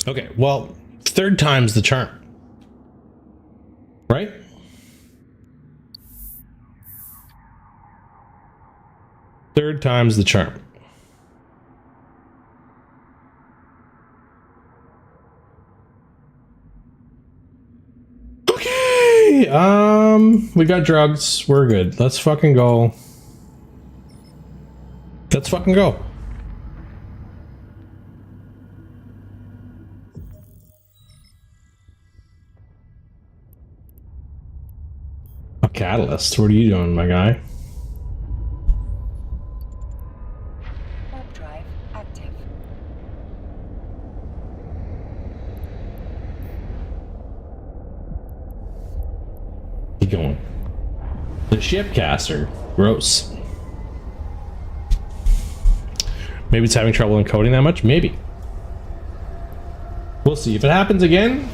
Okay, well, third time's the charm. Right? Third time's the charm. Okay, we got drugs. We're good. Let's fucking go. Let's fucking go. A catalyst. What are you doing, my guy? Warp drive active. Keep going. The shipcaster. Gross. Maybe it's having trouble encoding that much? Maybe. We'll see. If it happens again,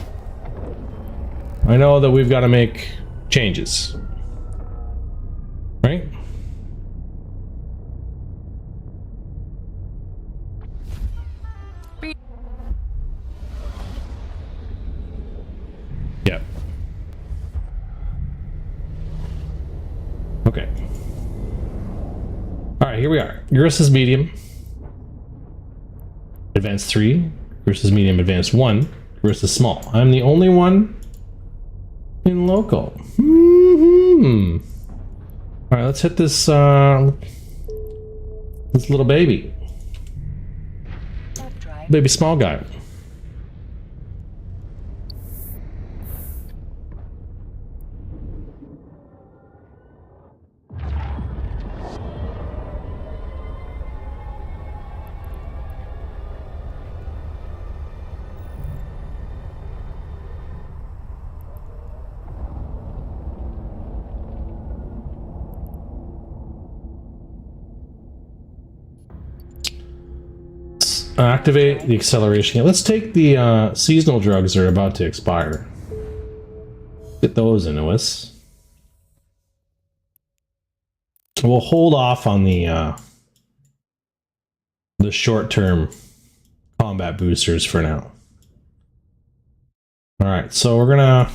I know that we've got to make changes. Right? Yep. Okay. Alright, here we are. Eurus is medium. Advanced 3. Eurus is medium. Advanced 1. Eurus is small. I'm the only one in local. Mm-hmm. Alright, let's hit this this little baby. Baby small guy. Activate the acceleration. Let's take the seasonal drugs that are about to expire. Get those into us. We'll hold off on the short-term combat boosters for now. All right, so we're gonna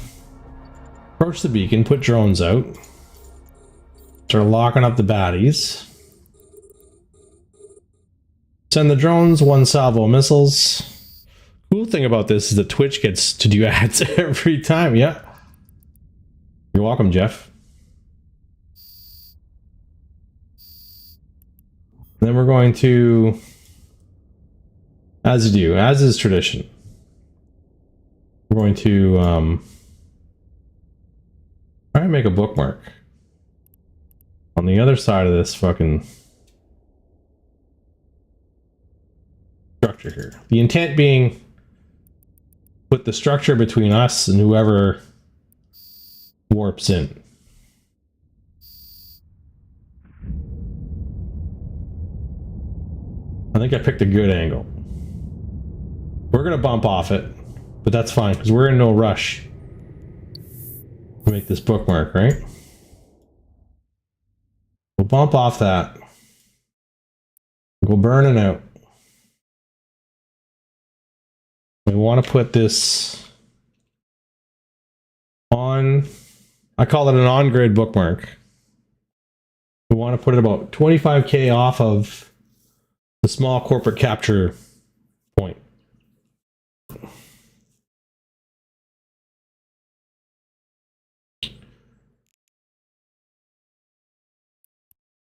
approach the beacon, put drones out, start locking up the baddies. Send the drones 1 salvo missiles. Cool thing about this is that Twitch gets to do ads every time. Yeah. You're welcome, Jeff. Then we're going to, as you do, as is tradition, we're going to try and make a bookmark on the other side of this fucking structure here. The intent being put the structure between us and whoever warps in. I think I picked a good angle. We're gonna bump off it, but that's fine because we're in no rush to make this bookmark, right? We'll bump off that. We'll burn it out. We want to put this on, I call it an on-grid bookmark. We want to put it about 25k off of the small corporate capture point.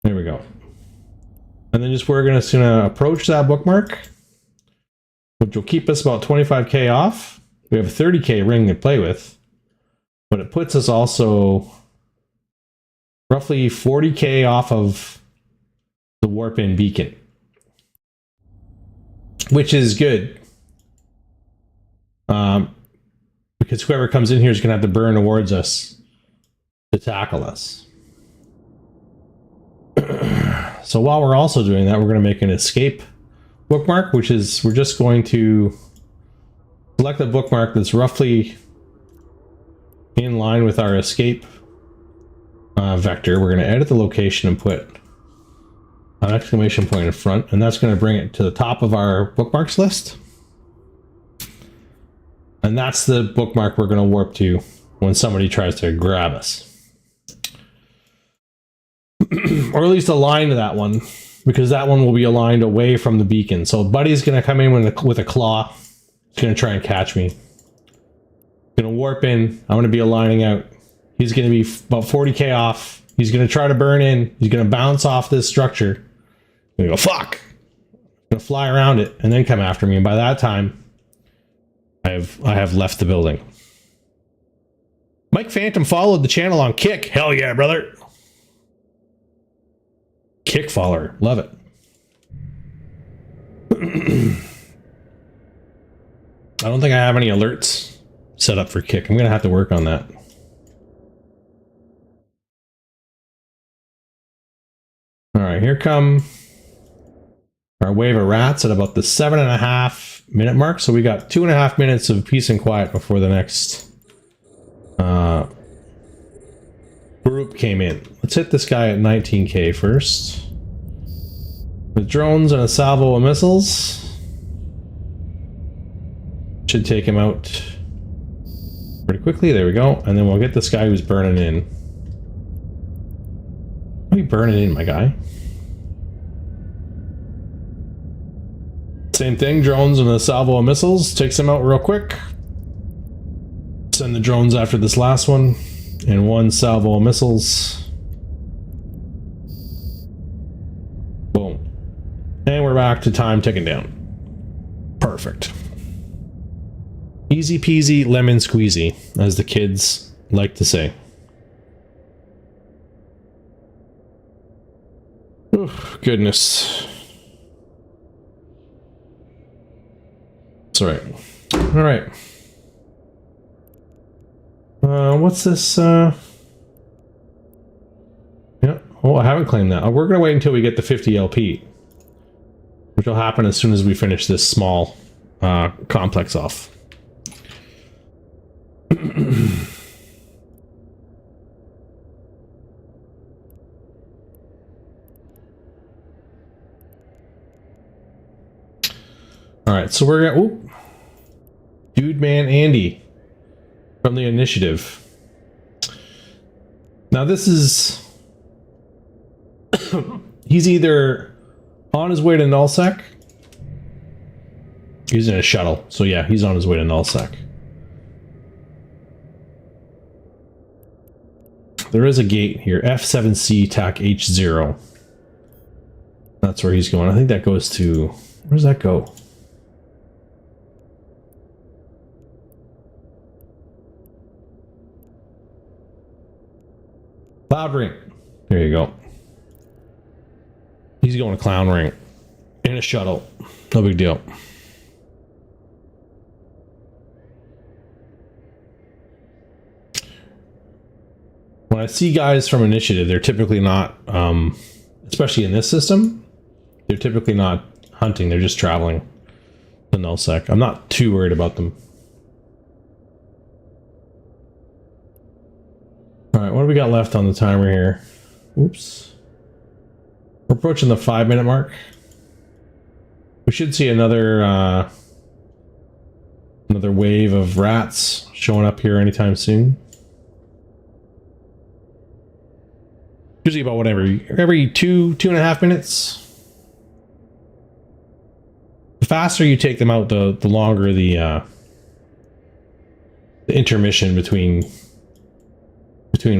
There we go. And then we're going to approach that bookmark, which will keep us about 25k off. We have a 30k ring to play with, but it puts us also roughly 40k off of the warp in beacon, which is good. Because whoever comes in here is going to have to burn towards us to tackle us. So while we're also doing that, we're going to make an escape bookmark, which is, we're just going to select a bookmark that's roughly in line with our escape vector. We're going to edit the location and put an exclamation point in front, and that's going to bring it to the top of our bookmarks list. And that's the bookmark we're going to warp to when somebody tries to grab us. Or at least align to that one, because that one will be aligned away from the beacon. So Buddy's going to come in with a claw. He's going to try and catch me. Going to warp in. I'm going to be aligning out. He's going to be about 40k off. He's going to try to burn in. He's going to bounce off this structure. I'm going to go, fuck! I'm going to fly around it and then come after me. And by that time, I have left the building. Mike Phantom followed the channel on Kick. Hell yeah, brother. Kick follower. Love it. I don't think I have any alerts set up for Kick. I'm going to have to work on that. All right, here come our wave of rats at about the 7.5 minute mark. So we got 2.5 minutes of peace and quiet before the next group came in. Let's hit this guy at 19k first. With drones and a salvo of missiles. Should take him out pretty quickly. There we go. And then we'll get this guy who's burning in. What are you burning in, my guy? Same thing, drones and a salvo of missiles. Takes him out real quick. Send the drones after this last one. And one salvo of missiles. Boom. And we're back to time ticking down. Perfect. Easy peasy lemon squeezy, as the kids like to say. Oh, goodness. It's alright. Alright. What's this? Yeah. Oh, I haven't claimed that. We're going to wait until we get the 50 LP. Which will happen as soon as we finish this small complex off. Alright, so we're gonna... Ooh. Dude Man Andy from the initiative. Now this is... He's either on his way to Nullsec. He's in a shuttle, so yeah, he's on his way to Nullsec. There is a gate here, F7C TAC H0. That's where he's going. I think that goes to... Where does that go? Cloud Ring. There you go. He's going to Clown Ring. In a shuttle. No big deal. When I see guys from Initiative, they're typically not, especially in this system, they're typically not hunting, they're just traveling to Nullsec. I'm not too worried about them. Alright, what do we got left on the timer here? Oops. We're approaching the 5-minute mark. We should see another another wave of rats showing up here anytime soon. Usually about whatever, every 2.5 minutes. The faster you take them out, the longer the intermission between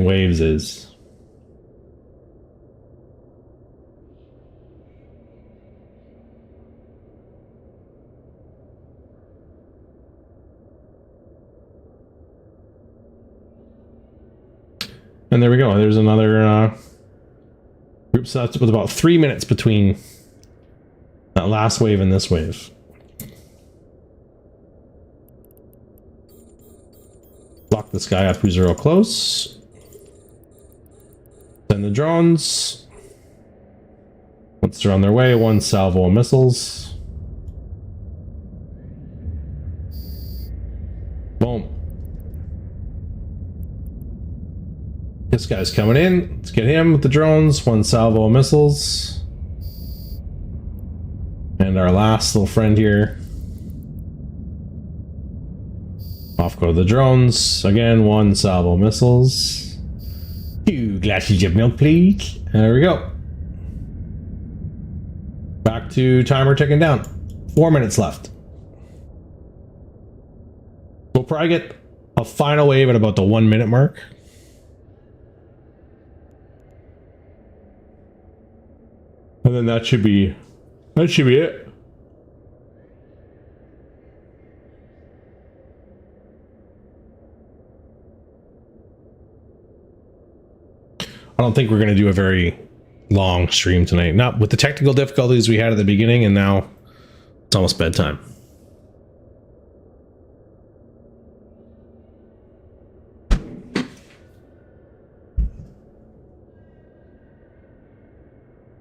waves is. And there we go. There's another group. So that's about 3 minutes between that last wave and this wave. Block this guy up who's real close. Send the drones. Once they're on their way, one salvo of missiles. Boom. This guy's coming in. Let's get him with the drones. One salvo of missiles. And our last little friend here. Off go the drones. Again, 1 salvo missiles. 2 glasses of milk, please. There we go. Back to timer ticking down. 4 minutes left. We'll probably get a final wave at about the 1 minute mark. And then that should be it. I don't think we're going to do a very long stream tonight. Not with the technical difficulties we had at the beginning, and now it's almost bedtime.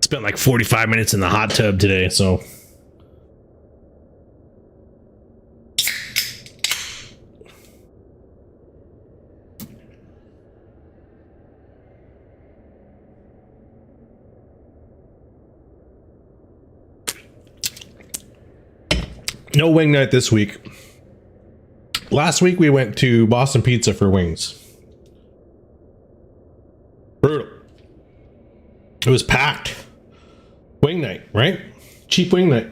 Spent like 45 minutes in the hot tub today, so no wing night this week. Last week we went to Boston Pizza for wings. Brutal. It was packed. Wing night, right? Cheap wing night.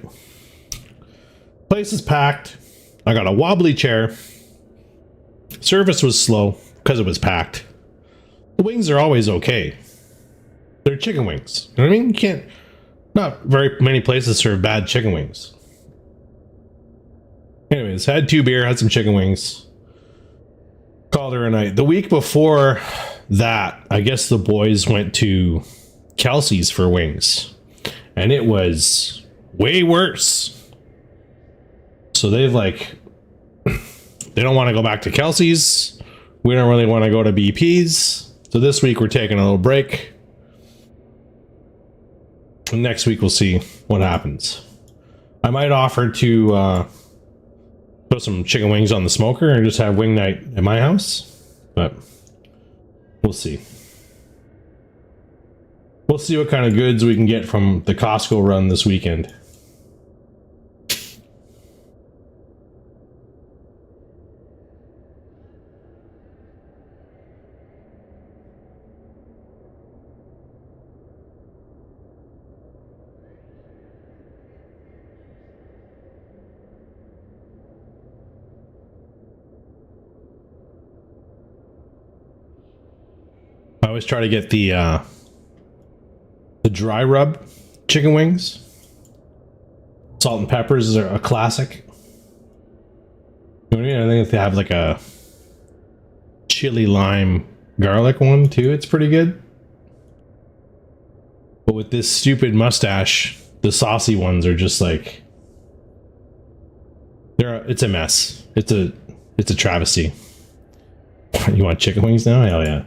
Place is packed. I got a wobbly chair. Service was slow because it was packed. The wings are always okay. They're chicken wings. You know what I mean? You can't. Not very many places serve bad chicken wings. Anyways, had 2 beer, had some chicken wings. Called her a night. The week before that, I guess the boys went to Kelsey's for wings. And it was way worse. So they've like, they don't want to go back to Kelsey's. We don't really want to go to BP's. So this week we're taking a little break. And next week we'll see what happens. I might offer to put some chicken wings on the smoker and just have wing night at my house. But we'll see. We'll see what kind of goods we can get from the Costco run this weekend. I always try to get the dry rub chicken wings. Salt and peppers are a classic. You know what I mean? I think if they have like a chili lime garlic one too, it's pretty good. But with this stupid mustache, the saucy ones are just like it's a mess. It's a travesty. You want chicken wings now? Hell yeah.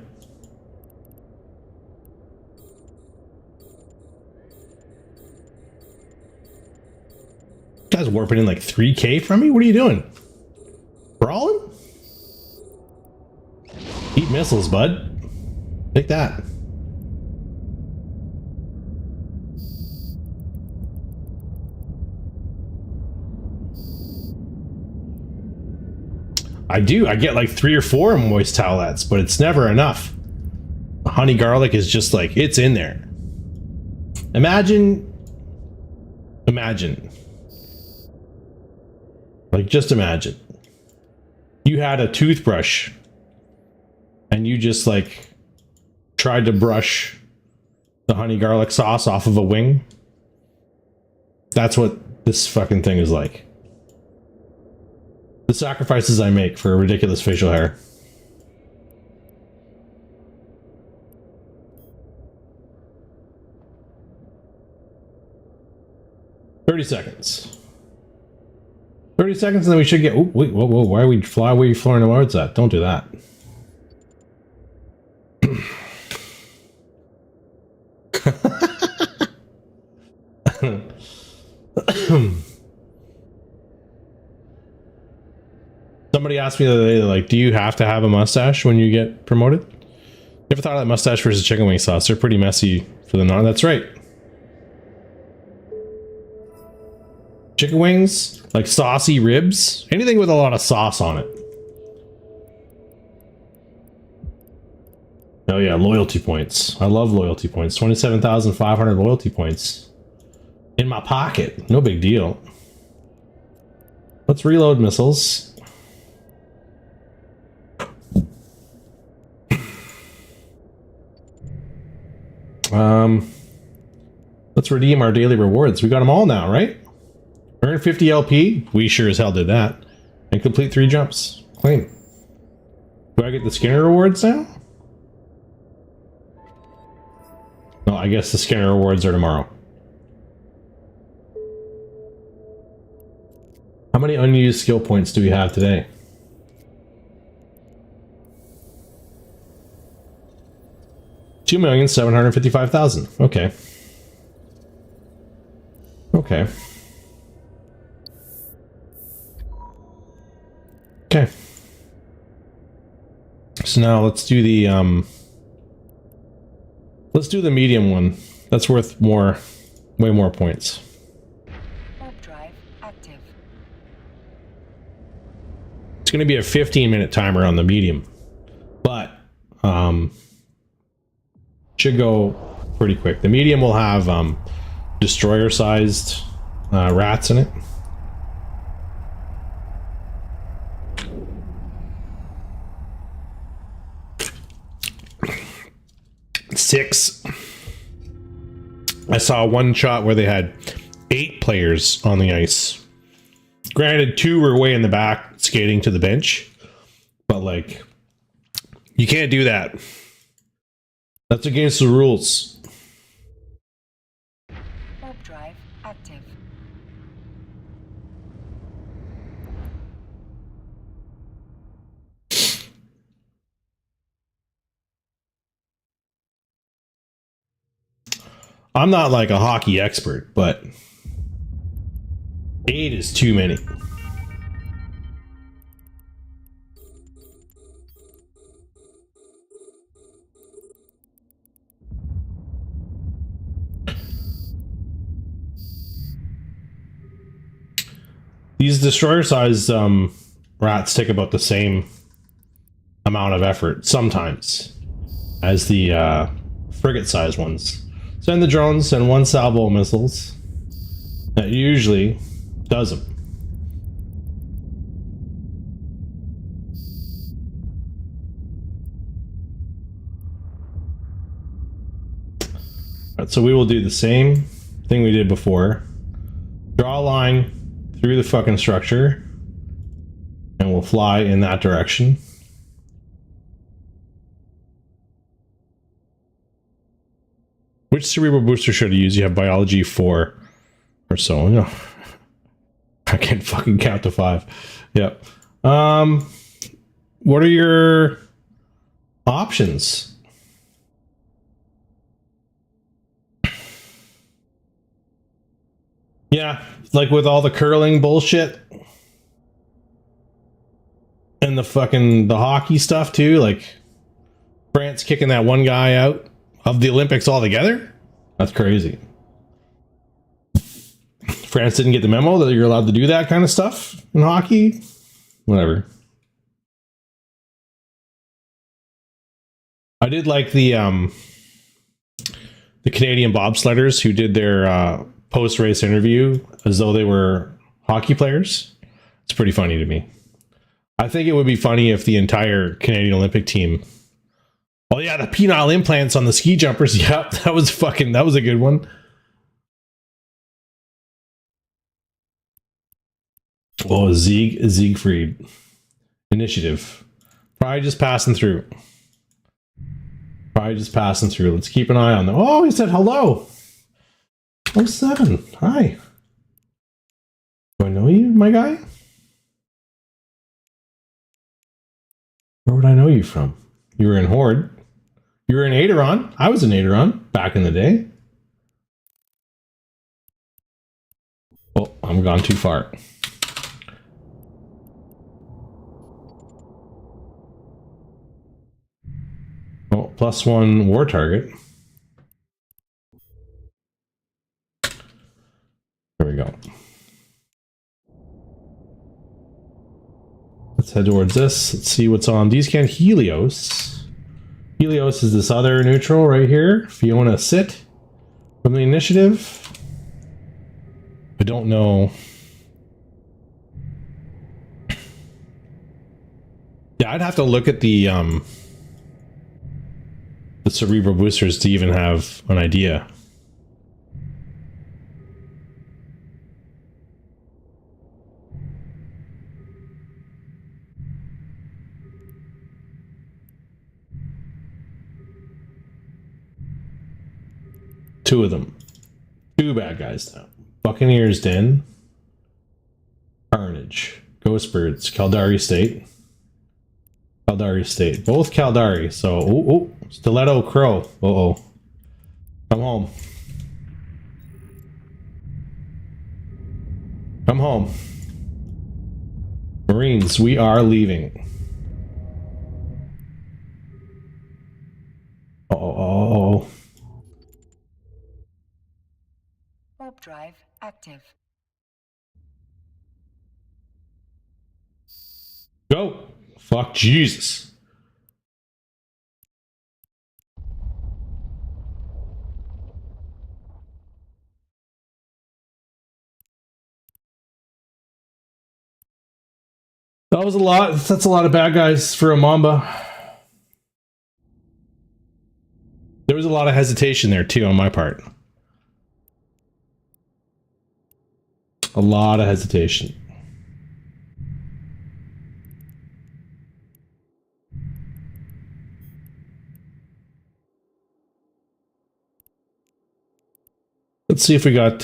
Guys warping in like 3K from me? What are you doing? Brawling? Eat missiles, bud. Take that. I do. I get like 3 or 4 moist towelettes, but it's never enough. Honey garlic is just like, it's in there. Imagine. Like, just imagine. You had a toothbrush and you just like tried to brush the honey garlic sauce off of a wing. That's what this fucking thing is like. The sacrifices I make for a ridiculous facial hair. "30 seconds. 30 seconds and then we should get... Ooh, wait, whoa, why are we flying towards that? Don't do that. Somebody asked me the other day, like, do you have to have a mustache when you get promoted? Never thought of that mustache versus chicken wing sauce. They're pretty messy for the non. That's right. Chicken wings, like saucy ribs, anything with a lot of sauce on it. Oh yeah, loyalty points. I love loyalty points. 27,500 loyalty points in my pocket. No big deal. Let's reload missiles. Let's redeem our daily rewards. We got them all now, right? Earn 50 LP. We sure as hell did that. And complete 3 jumps. Claim. Do I get the Skinner rewards now? No, I guess the Skinner rewards are tomorrow. How many unused skill points do we have today? $2,755,000. Okay. Okay. Okay. So now let's do the medium one. That's worth more, way more points. Warp drive active. It's going to be a 15-minute timer on the medium, but should go pretty quick. The medium will have destroyer-sized rats in it. Six. I saw one shot where they had 8 players on the ice. Granted, 2 were way in the back skating to the bench, but like, you can't do that. That's against the rules. Warp drive active. I'm not like a hockey expert, but 8 is too many. These destroyer-sized rats take about the same amount of effort sometimes as the frigate-sized ones. Send the drones, send 1 salvo of missiles. That usually does them. Alright, so we will do the same thing we did before. Draw a line through the fucking structure, and we'll fly in that direction. Which cerebral booster should I use? You have biology 4 or so. No. I can't fucking count to 5. Yep. What are your options? Yeah, like with all the curling bullshit and the hockey stuff too, like France kicking that one guy out of the Olympics altogether? That's crazy. France didn't get the memo that you're allowed to do that kind of stuff in hockey? Whatever. I did like the Canadian bobsledders who did their post-race interview as though they were hockey players. It's pretty funny to me. I think it would be funny if the entire Canadian Olympic team... Oh yeah, the penile implants on the ski jumpers. Yep, that was a good one. Oh, Siegfried. Initiative. Probably just passing through. Let's keep an eye on them. Oh, he said hello. 07. Hi. Do I know you, my guy? Where would I know you from? You were in Horde. You were in Aderon. I was in Aderon back in the day. Oh, I'm gone too far. Oh, +1 war target. There we go. Let's head towards this. Let's see what's on. These can Helios. Helios is this other neutral right here. If you want to sit from the initiative. I don't know. Yeah, I'd have to look at the cerebral boosters to even have an idea. Two of them. Two bad guys now. Buccaneers Den. Carnage. Ghostbirds. Caldari State. Caldari State. Both Caldari. So, oh, Stiletto Crow. Uh-oh. Come home. Come home. Marines, we are leaving. Uh-oh. Warp drive active. Go! Fuck Jesus. That was a lot. That's a lot of bad guys for a Mamba. There was a lot of hesitation there too on my part. A lot of hesitation. Let's see if we got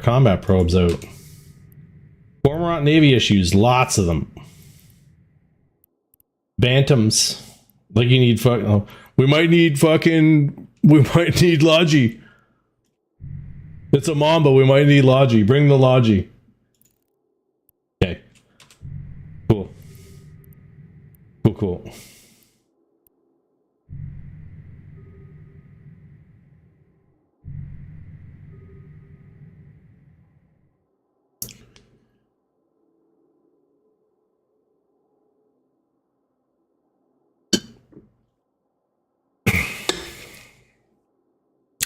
combat probes out. Cormorant Navy issues, lots of them. Bantams. Like you need we might need Logi. It's a Mamba, we might need Logi. Bring the Logi. Okay. Cool. Cool.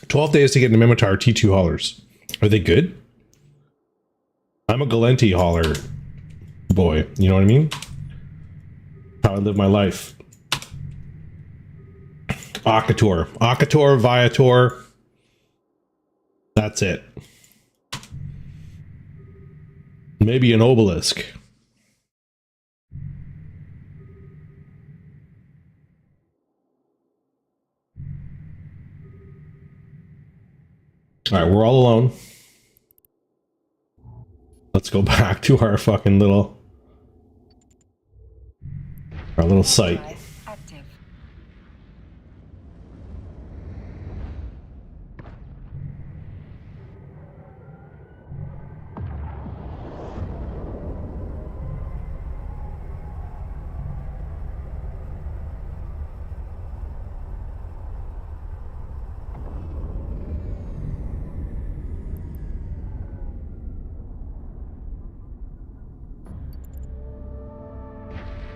12 days to get the Mimitar T2 haulers. Are they good? I'm a Galenti hauler boy. You know what I mean? How I live my life. Akator, Viator. That's it. Maybe an obelisk. All right, we're all alone. Let's go back to our fucking little site. Active.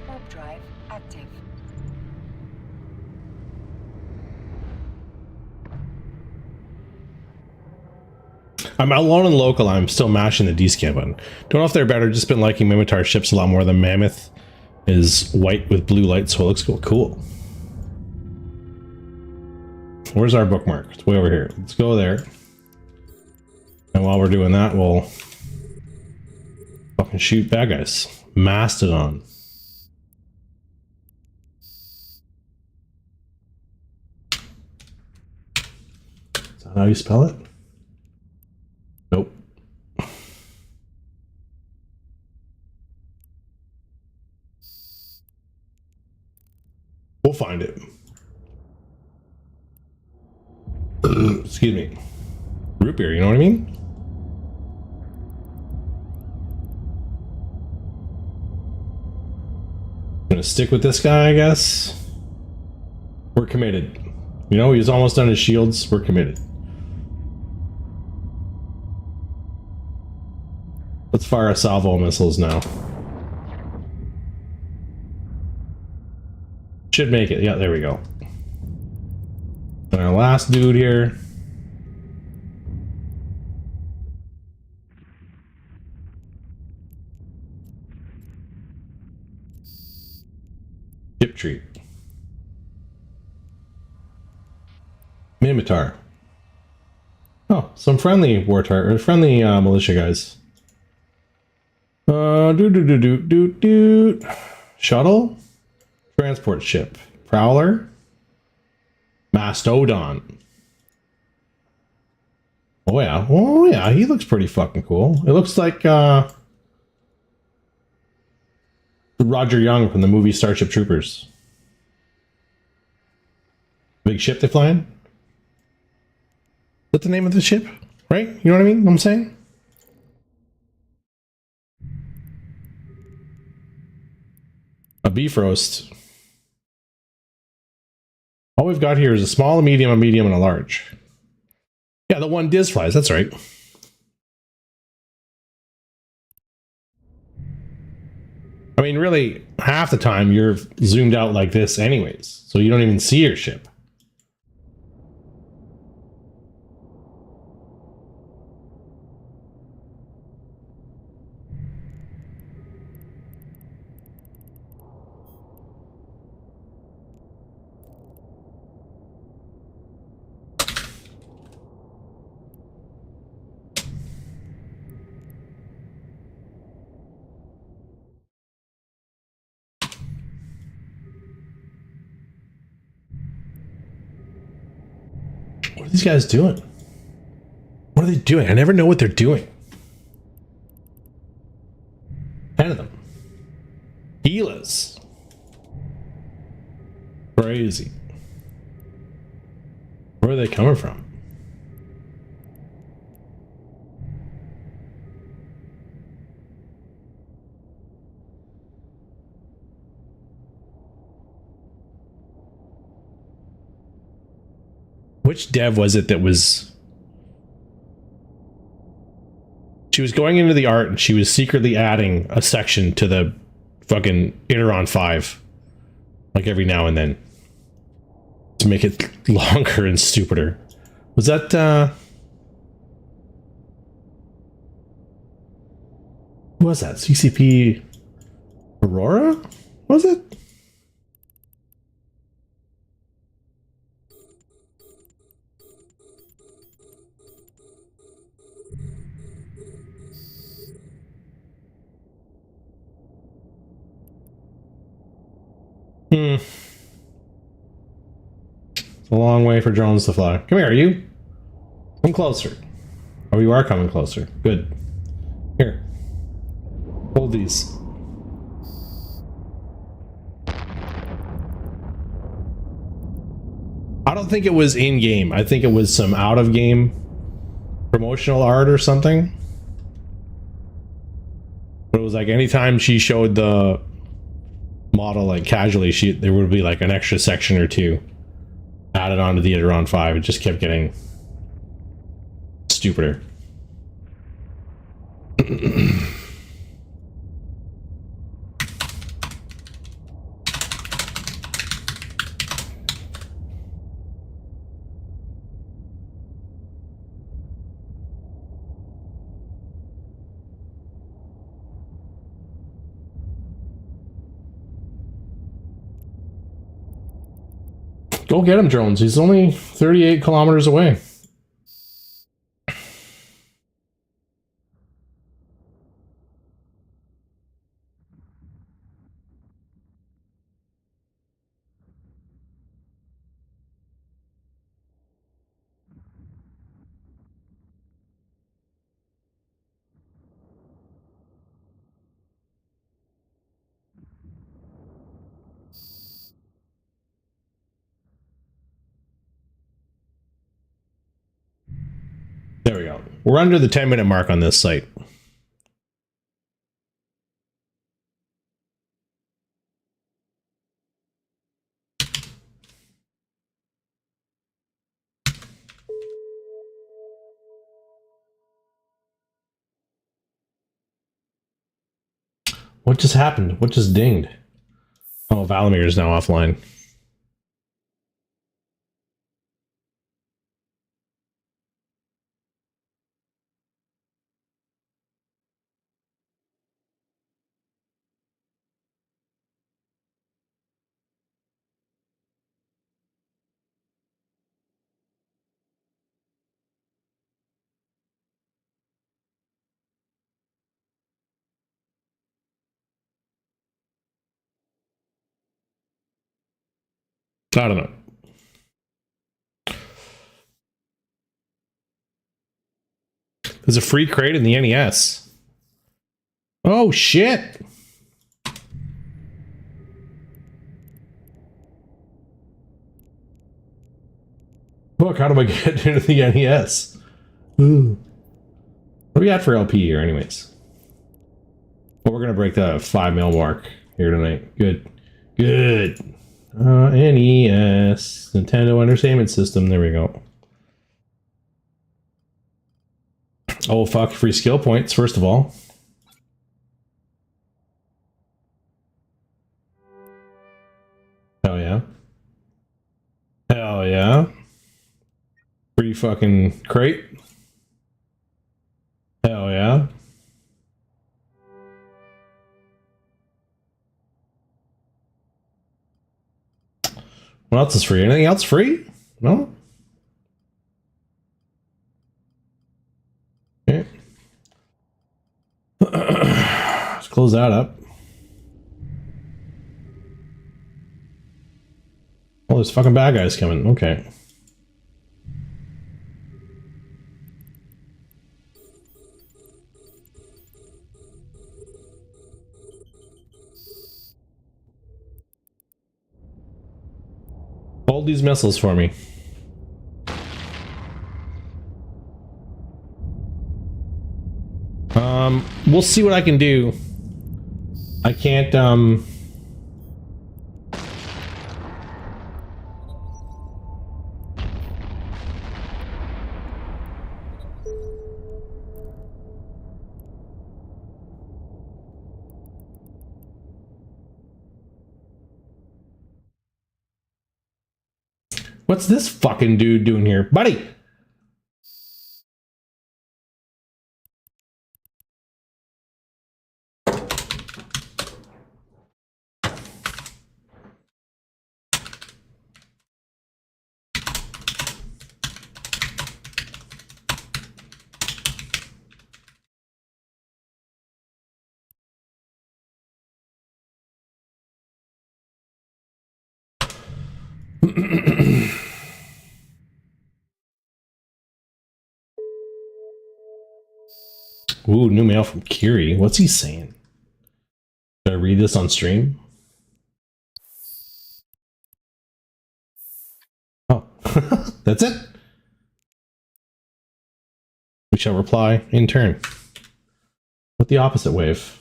Warp drive active. I'm alone and local. I'm still mashing the D-scan button. Don't know if they're better. Just been liking Mimitar ships a lot more than Mammoth is white with blue lights, so it looks cool. Cool. Where's our bookmark? It's way over here. Let's go there. And while we're doing that, we'll fucking shoot bad guys. Mastodon. Is that how you spell it? Nope. We'll find it. Excuse me. Root beer, you know what I mean? Gonna stick with this guy, I guess. We're committed. You know, he's almost done his shields. We're committed. Let's fire a salvo of missiles now. Should make it. Yeah, there we go. And our last dude here. Ship tree. Mimitar. Oh, some friendly friendly militia guys. Shuttle, transport ship, prowler, mastodon. Oh yeah, he looks pretty fucking cool. It looks like Roger Young from the movie Starship Troopers. Big ship they fly in. Is that the name of the ship? Right? You know what I mean? I'm saying? A beef roast. All we've got here is a small, a medium, and a large. Yeah, the one Diz flies. That's right. I mean, really, half the time you're zoomed out like this anyways, so you don't even see your ship. What are these guys doing? What are they doing? I never know what they're doing. 10 of them. Gilas. Crazy. Where are they coming from? Which dev was it that was... She was going into the art and she was secretly adding a section to the fucking Interon 5. Like every now and then. To make it longer and stupider. Was that, who was that? CCP Aurora? Was it? It's a long way for drones to fly. Come here, you. Come closer. Oh, you are coming closer. Good. Here. Hold these. I don't think it was in-game. I think it was some out-of-game promotional art or something. But it was like anytime she showed the model like casually, there would be like an extra section or two added onto the Interon 5. It just kept getting stupider. Go get him, drones. He's only 38 kilometers away. There we go. We're under the 10-minute mark on this site. What just happened? What just dinged? Oh, Valamir is now offline. I don't know. There's a free crate in the NES. Oh shit! Look, how do I get into the NES? Ooh. What do we got for LP here, anyways? Well, we're gonna break the 5 mil mark here tonight. Good. Good. NES. Nintendo Entertainment System. There we go. Oh, fuck. Free skill points, first of all. Hell yeah. Hell yeah. Free fucking crate. Hell yeah. What else is free? Anything else free? No? Okay. Let's close that up. Oh, there's fucking bad guys coming. Okay. Hold these missiles for me. We'll see what I can do. I can't, what's this fucking dude doing here? Buddy! Ooh, new mail from Kiri. What's he saying? Should I read this on stream? Oh, that's it? We shall reply in turn. With the opposite wave.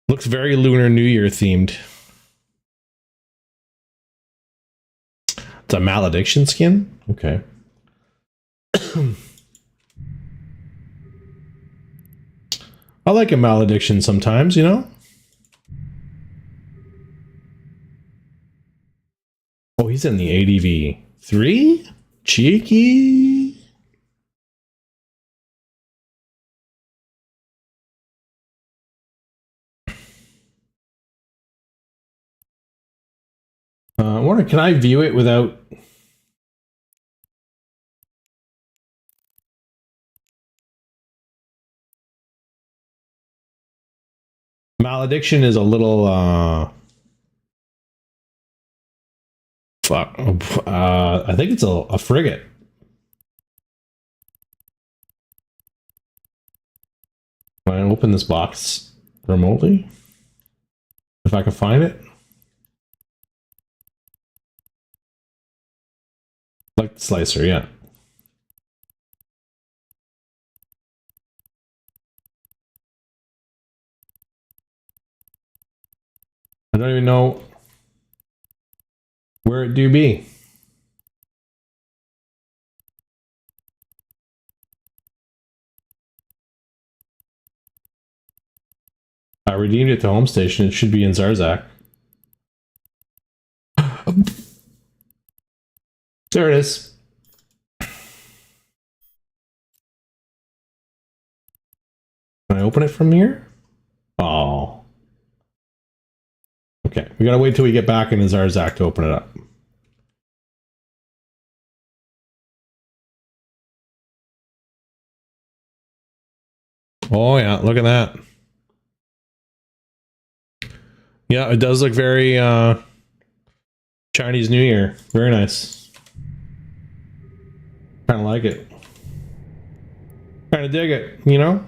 Looks very Lunar New Year themed. It's a malediction skin? Okay. I like a malediction sometimes, you know? Oh, he's in the ADV 3? Cheeky. I wonder, can I view it without... Malediction is a little, fuck. I think it's a frigate. Can I open this box remotely? If I can find it? Like the slicer, yeah. I don't even know where it do be. I redeemed it to home station. It should be in Zarzak. There it is. Can I open it from here? Oh. Okay, we gotta wait till we get back into Zarzak to open it up. Oh yeah, look at that. Yeah, it does look very Chinese New Year. Very nice. Kind of like it. Kind of dig it, you know?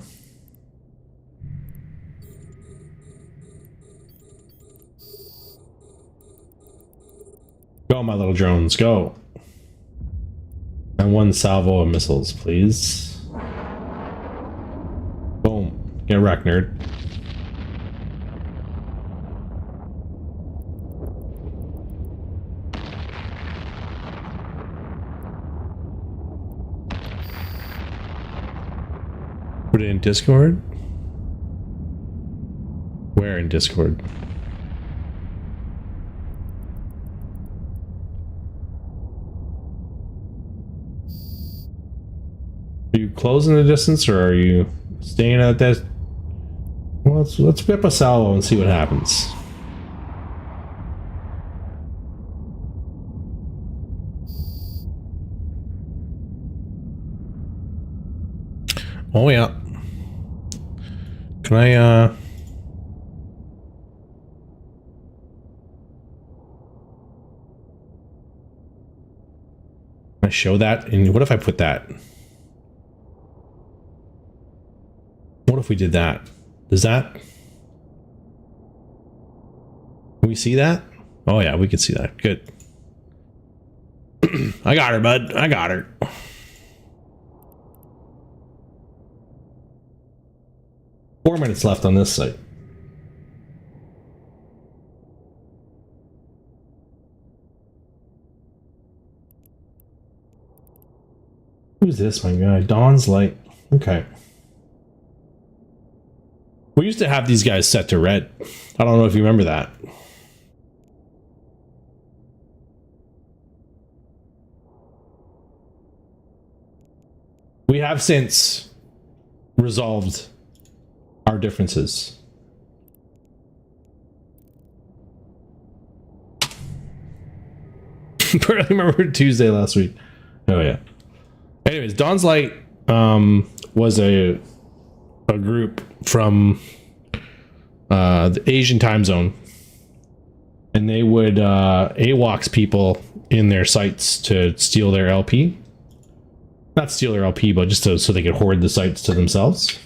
Go, my little drones, go. And one salvo of missiles, please. Boom. Get wrecked, nerd. Put it in Discord? Where in Discord? Are you closing the distance or are you staying at that? Well, let's whip a salvo and see what happens. Oh yeah. Can I show that? And what if I put that? What if we did that? Does that? Can we see that? Oh yeah, we can see that. Good. I got her, bud. I got her. Four minutes left on this site. Who's this, my guy? Dawn's Light. Okay. We used to have these guys set to red. I don't know if you remember that. We have since resolved our differences. Barely remember Tuesday last week. Oh yeah. Anyways, Dawn's Light was a group from the Asian time zone, and they would AWACS people in their sites to steal their LP. Not steal their LP, but just so they could hoard the sites to themselves.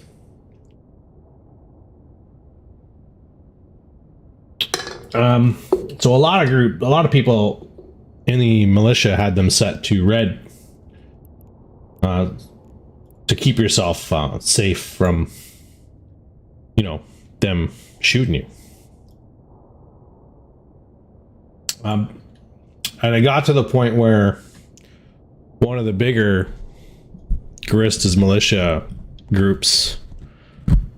So a lot of people in the militia had them set to red to keep yourself safe from, you know, them shooting you. And I got to the point where one of the bigger Guristas militia groups,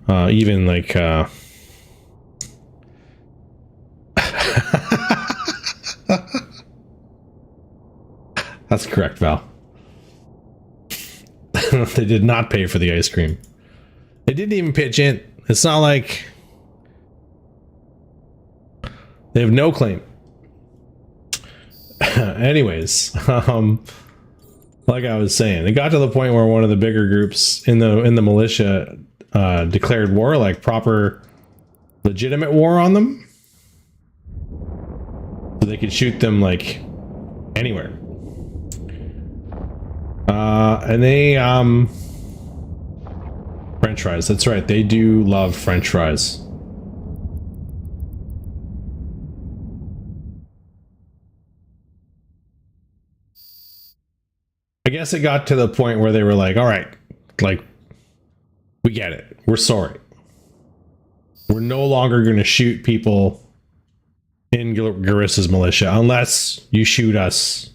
even like that's correct, Val. They did not pay for the ice cream. They didn't even pitch in. It's not like they have no claim. Anyways, like I was saying, it got to the point where one of the bigger groups in the militia declared war, like proper legitimate war on them. So they could shoot them like anywhere. And they French fries, that's right, they do love French fries. I guess it got to the point where they were like, all right, like, we get it, we're sorry, we're no longer going to shoot people in Guristas militia unless you shoot us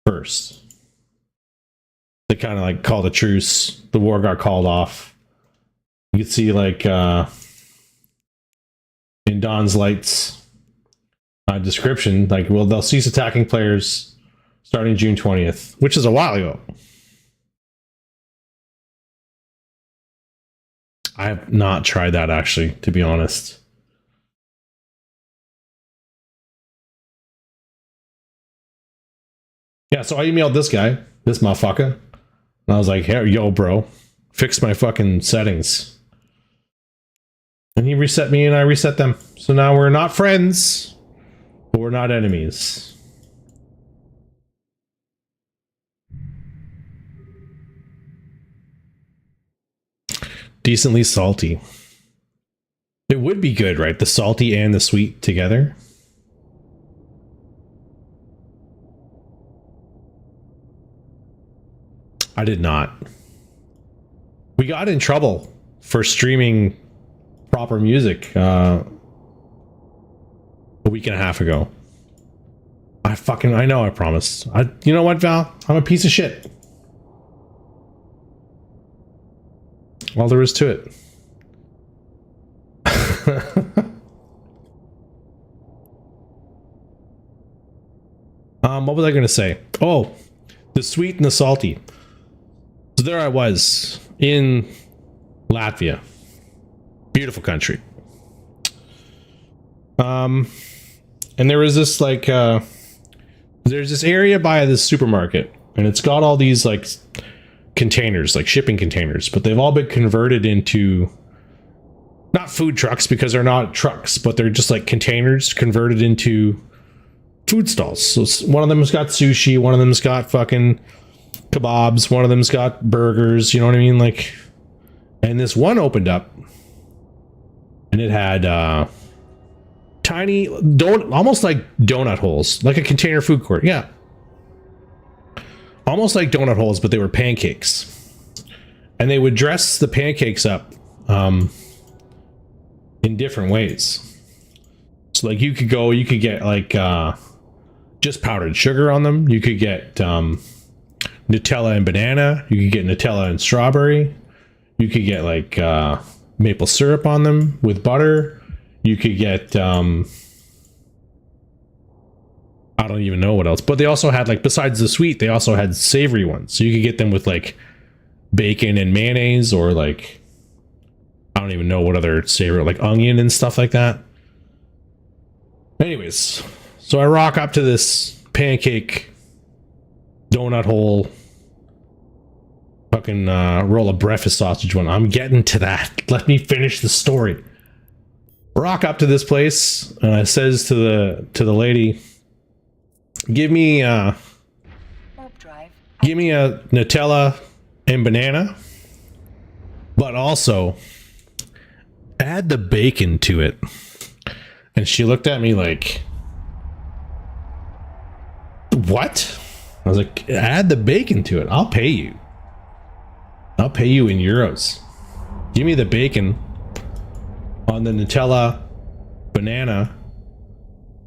first. They kind of like called a truce. The war got called off. You can see like in Dawn's Light's description, like, well, they'll cease attacking players starting June 20th, which is a while ago. I have not tried that, actually, to be honest. Yeah, so I emailed this guy, this motherfucker, and I was like, hey, yo, bro, fix my fucking settings. And he reset me and I reset them. So now we're not friends, but we're not enemies. Decently salty. It would be good, right? The salty and the sweet together. I did not. We got in trouble for streaming proper music a week and a half ago. I know I promised. You know what, Val? I'm a piece of shit. All there is to it. What was I going to say? Oh, the sweet and the salty. So there I was in Latvia. Beautiful country. And there was this like there's this area by this supermarket, and it's got all these like containers, like shipping containers, but they've all been converted into not food trucks because they're not trucks, but they're just like containers converted into food stalls. So one of them's got sushi, one of them's got fucking kebabs, one of them's got burgers, you know what I mean? Like, and this one opened up and it had tiny almost like donut holes, like a container food court. Yeah. Almost like donut holes, but they were pancakes. And they would dress the pancakes up in different ways. So like you could get like just powdered sugar on them. You could get Nutella and banana. You could get Nutella and strawberry. You could get like maple syrup on them with butter. You could get I don't even know what else. But they also had like, besides the sweet, they also had savory ones. So you could get them with like bacon and mayonnaise, or like I don't even know what other savory, like onion and stuff like that. Anyways, so I rock up to this pancake donut hole fucking roll of breakfast sausage one. I'm getting to that. Let me finish the story. Rock up to this place, and I says to the lady, give me a Nutella and banana, but also add the bacon to it. And she looked at me like, what? I was like, add the bacon to it. I'll pay you. I'll pay you in euros. Give me the bacon on the Nutella banana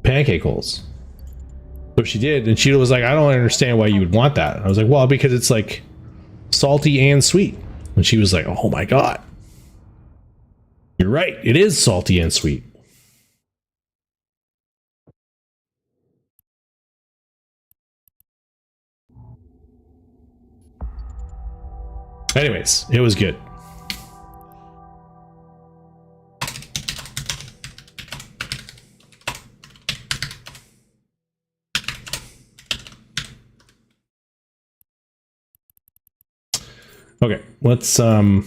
pancake holes. So she did, and she was like, I don't understand why you would want that. I was like, well, because it's like salty and sweet. And she was like, oh my god, you're right, it is salty and sweet. Anyways, it was good. Okay, let's so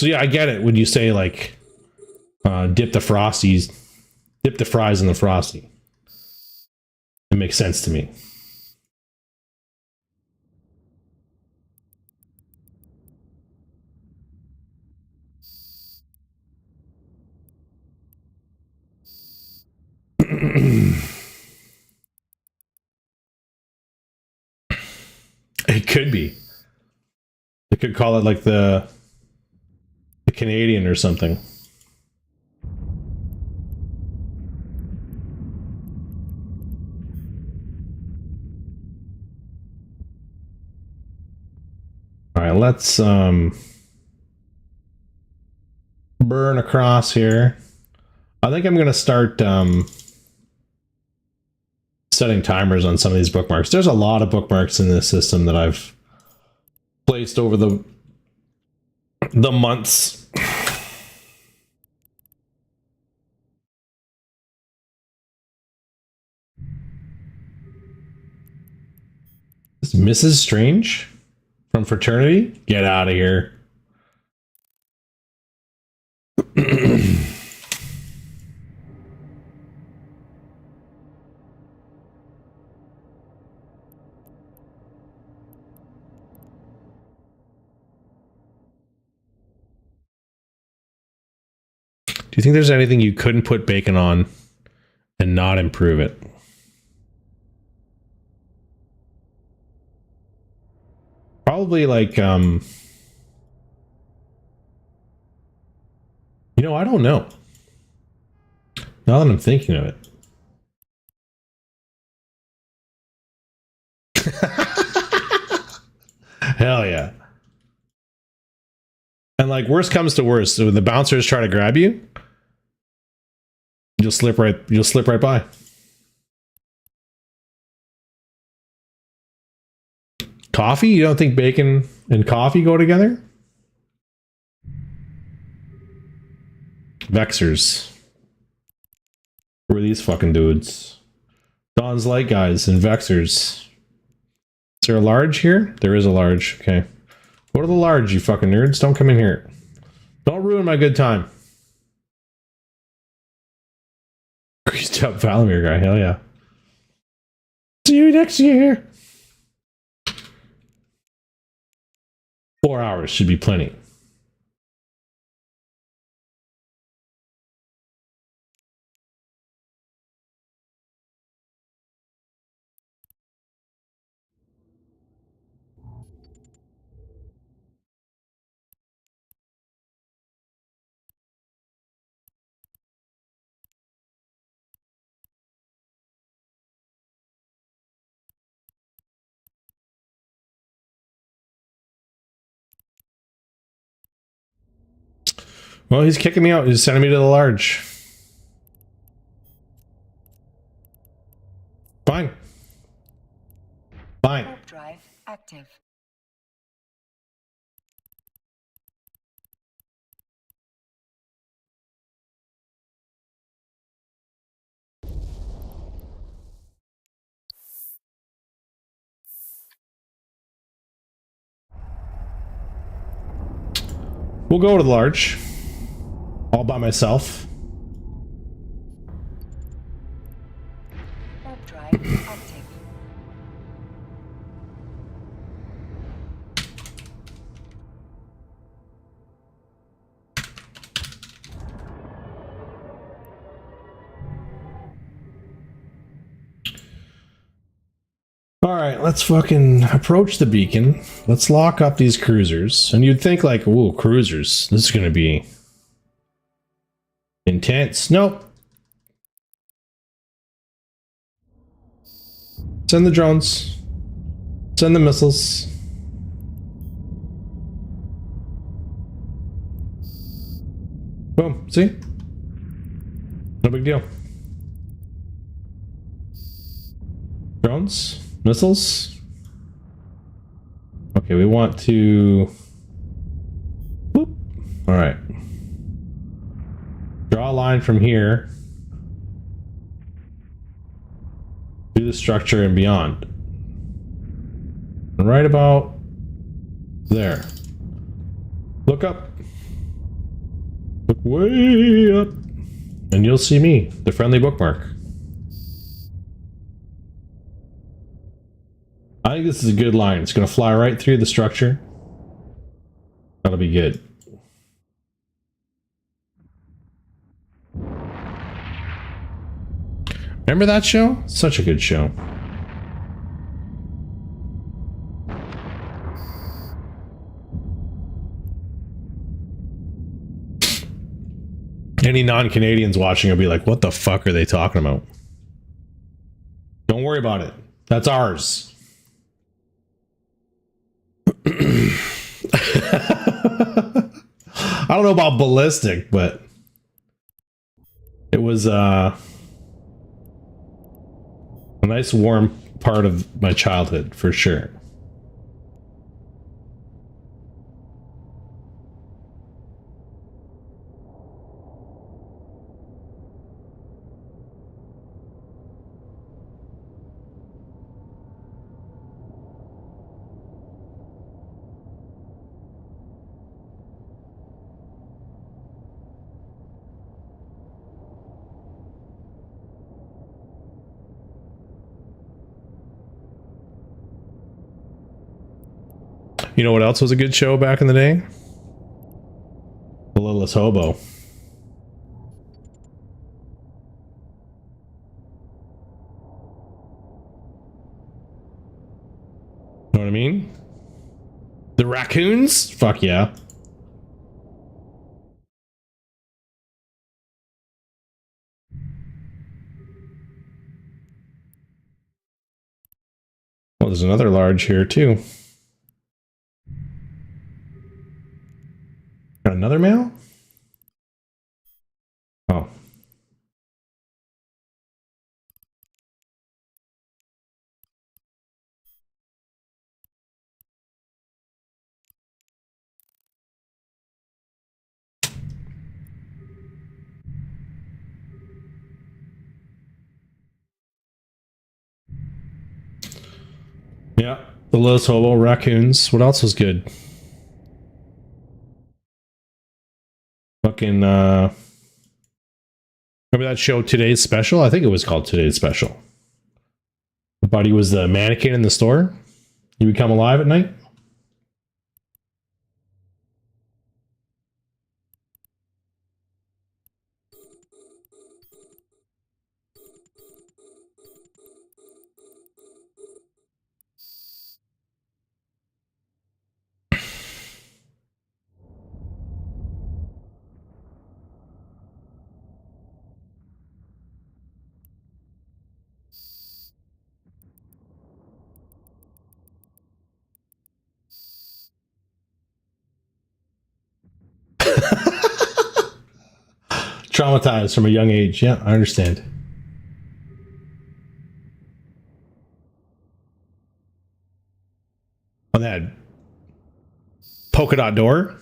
yeah, I get it when you say like dip the fries in the frosty. It makes sense to me. It could be. They could call it like the Canadian or something. All right, let's burn across here. I think I'm gonna start setting timers on some of these bookmarks. There's a lot of bookmarks in this system that I've placed over the months. Is Mrs. Strange from Fraternity? Get out of here. you think there's anything you couldn't put bacon on and not improve it? Probably like, you know, I don't know. Now that I'm thinking of it. Hell yeah. And like, worst comes to worst, so when the bouncers try to grab you, you'll slip right by. Coffee? You don't think bacon and coffee go together? Vexers. Who are these fucking dudes? Don's Light Guys and Vexers. Is there a large here? There is a large. Okay. What are the large, you fucking nerds? Don't come in here. Don't ruin my good time. Greased up Valamir guy. Hell yeah. See you next year. 4 hours should be plenty. Well, he's kicking me out. He's sending me to the large. Fine. Fine. Warp drive active. We'll go to the large. All by myself. Warp drive active. Alright, let's fucking approach the beacon. Let's lock up these cruisers. And you'd think like, ooh, cruisers. This is gonna be intense. Nope. Send the drones. Send the missiles. Boom. See? No big deal. Drones. Missiles. Okay, we want to... Whoop. All right. Draw a line from here to the structure and beyond. And right about there. Look up. Look way up. And you'll see me, the friendly bookmark. I think this is a good line. It's going to fly right through the structure. That'll be good. Remember that show? Such a good show. Any non-Canadians watching will be like, what the fuck are they talking about? Don't worry about it. That's ours. I don't know about ballistic, but it was a nice warm part of my childhood for sure. You know what else was a good show back in the day? The Littlest Hobo. what I mean? The raccoons? Fuck yeah. Well, there's another large here too. Got another male? Oh. Yeah. The Los Hobo raccoons. What else was good? Fucking remember that show Today's Special? I think it was called Today's Special. The buddy was the mannequin in the store. You would come alive at night. Traumatized from a young age. Yeah, I understand. On that polka dot door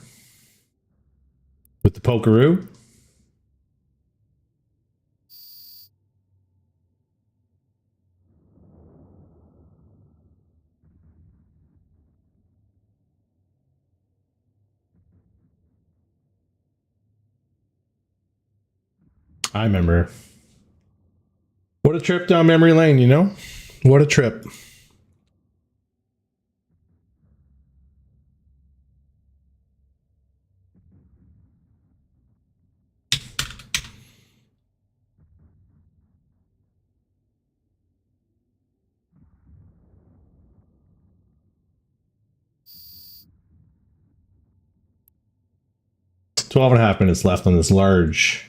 with the pokeroo. I remember. What a trip down memory lane, you know? What a trip. Twelve and a half minutes left on this large.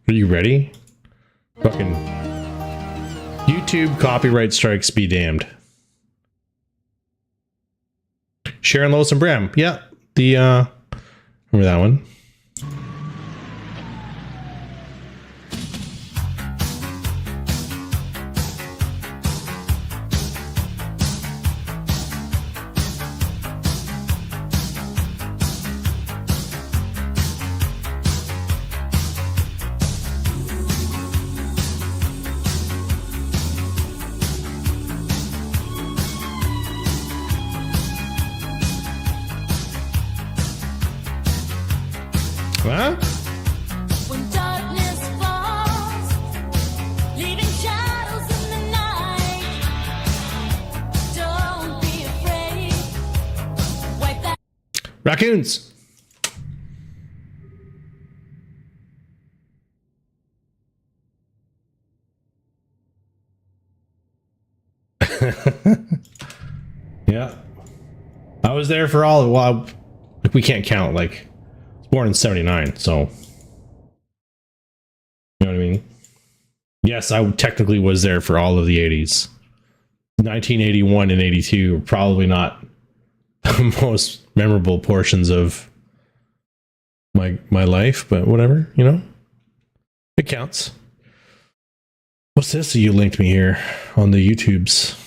Are you ready? Fucking YouTube copyright strikes be damned. Sharon Lois and Bram. Yeah. The remember that one? Huh? When darkness falls, leaving shadows in the night, don't be afraid. Wipe that. Raccoons. Yeah. I was there for all, well, like, we can't count, like, I was born in 79, so, you know what I mean? Yes, I technically was there for all of the 80s. 1981 and 82 were probably not the most memorable portions of my life, but whatever, you know? It counts. What's this that you linked me here on the YouTubes?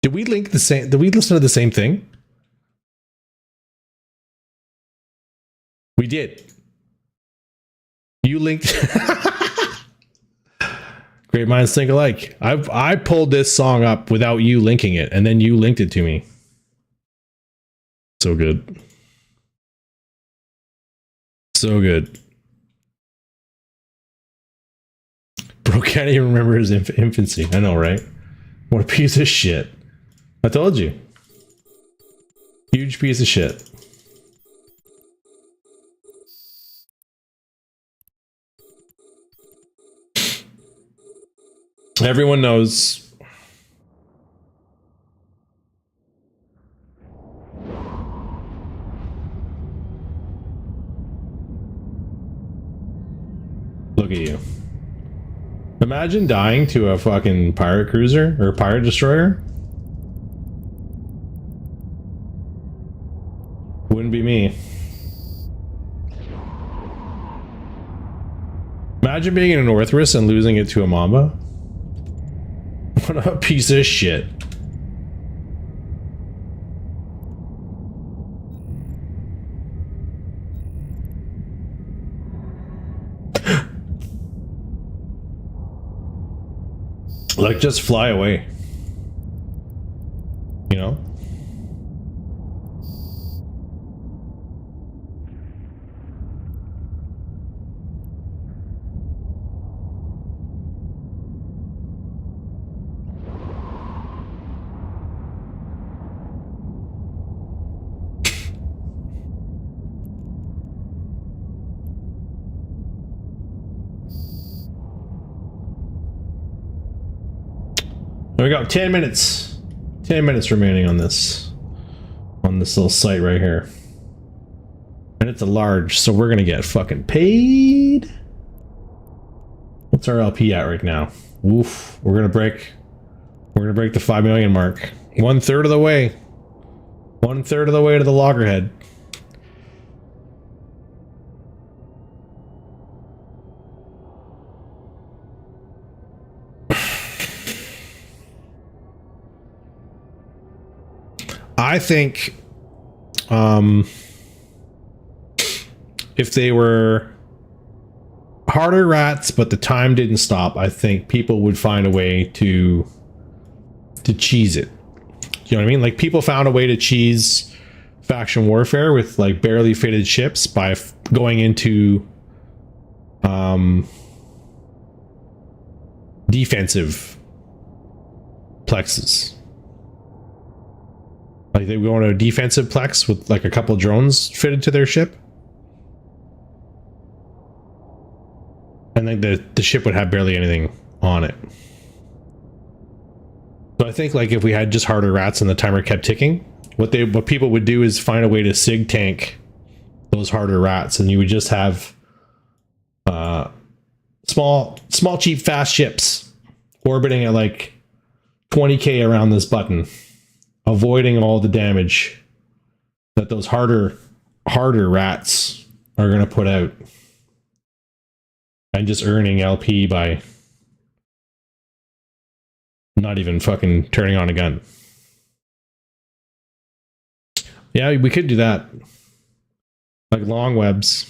Did we link the same? Did we listen to the same thing? We did. You linked. Great minds think alike. I pulled this song up without you linking it, and then you linked it to me. So good. So good. Bro can't even remember his infancy. I know, right? What a piece of shit. I told you. Huge piece of shit. Everyone knows. Look at you. Imagine dying to a fucking pirate cruiser or pirate destroyer. Wouldn't be me. Imagine being in a Northrus and losing it to a Mamba. What a piece of shit. Like, just fly away. You know? We got 10 minutes. 10 minutes remaining on this little site right here. And it's a large, so we're gonna get fucking paid. What's our LP at right now? Oof. We're gonna break the 5 million mark. 1/3 of the way. 1/3 of the way to the loggerhead. I think if they were harder rats but the time didn't stop, I think people would find a way to cheese it. You know what I mean? Like, people found a way to cheese faction warfare with like barely fitted ships by going into defensive plexes. Like, they go on a defensive plex with like a couple drones fitted to their ship. And then the ship would have barely anything on it. So I think, like, if we had just harder rats and the timer kept ticking, what people would do is find a way to sig tank those harder rats, and you would just have small cheap fast ships orbiting at like 20k around this button, avoiding all the damage that those harder rats are going to put out, and just earning LP by not even fucking turning on a gun. Yeah, we could do that. Like long webs.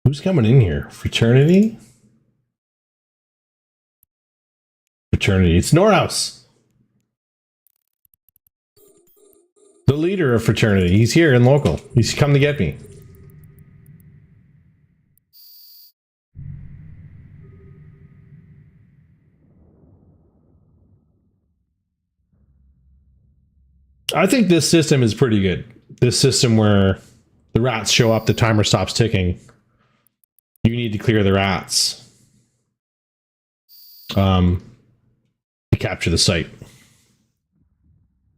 Who's coming in here? Fraternity? Fraternity. It's Norhouse. The leader of fraternity. He's here and local. He's come to get me. I think this system is pretty good. This system where the rats show up, the timer stops ticking. You need to clear the rats to capture the site.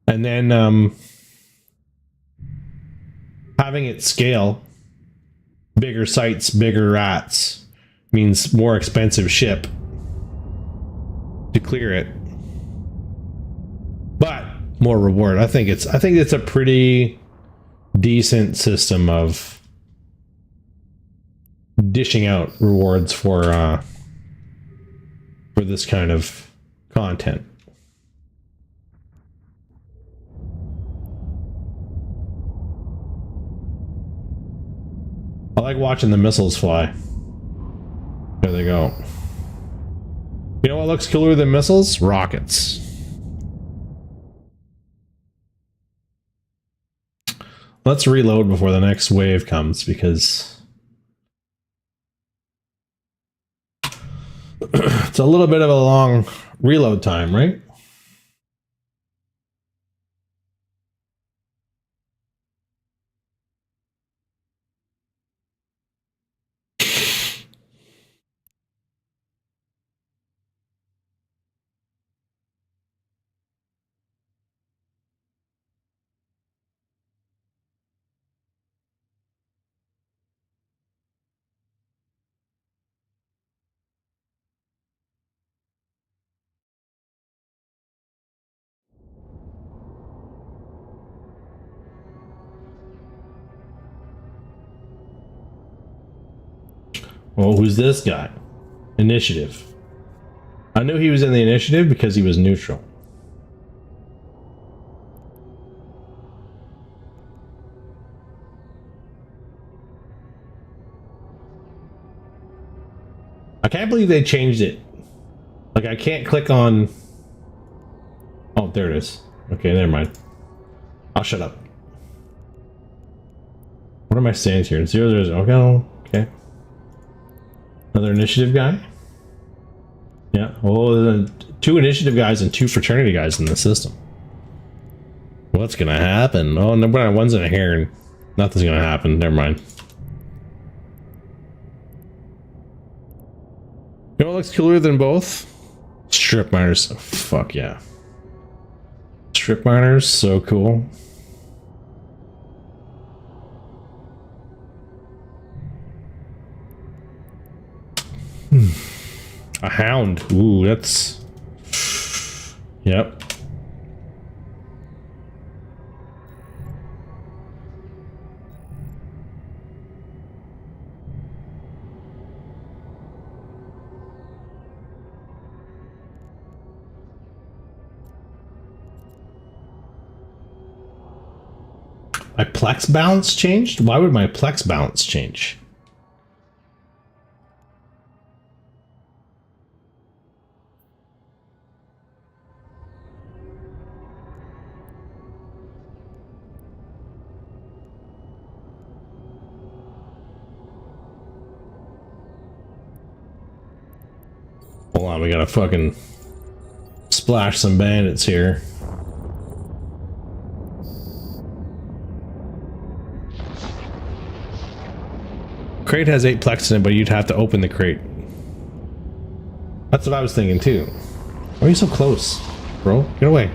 And then having it scale, bigger sites, bigger rats, means more expensive ship to clear it, but more reward. I think it's a pretty decent system of dishing out rewards for this kind of content. I like watching the missiles fly. There they go. You know what looks cooler than missiles? Rockets. Let's reload before the next wave comes, because It's a little bit of a long reload time, right? Well, who's this guy? Initiative. I knew he was in the initiative because he was neutral. I can't believe they changed it. Like, I can't click on... Oh, there it is. Okay, never mind. I'll shut up. What are my stands here? 0, 0, 0. Okay. Another initiative guy? Yeah. Well, 2 initiative guys and 2 fraternity guys in the system. What's gonna happen? Oh, no, one's in a hair and nothing's gonna happen. Never mind. You know what looks cooler than both? Strip miners. Oh, fuck yeah. Strip miners, so cool. A hound. Ooh, that's... Yep. My plex balance changed? Why would my plex balance change? Hold on, we gotta fucking splash some bandits here. Crate has 8 plex in it, but you'd have to open the crate. That's what I was thinking too. Why are you so close, bro? Get away.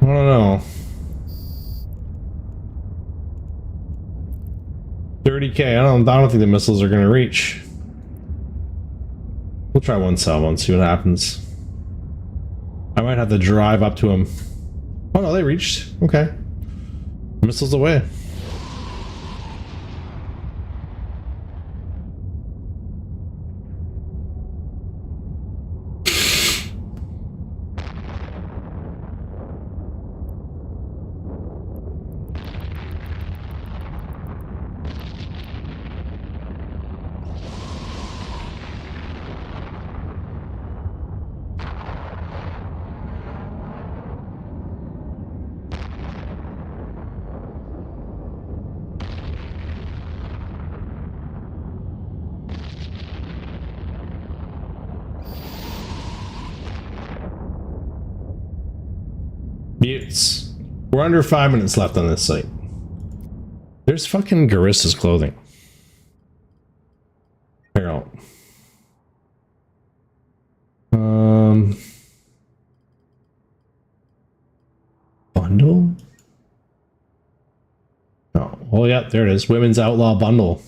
I don't know. 30k. I don't think the missiles are gonna reach. We'll try one cell one, see what happens. I might have to drive up to him. Oh no, they reached. Okay. Missiles away. Mutes. We're under 5 minutes left on this site. There's fucking Garissa's clothing. Apparel. Bundle? Oh, oh yeah, there it is. Women's Outlaw Bundle.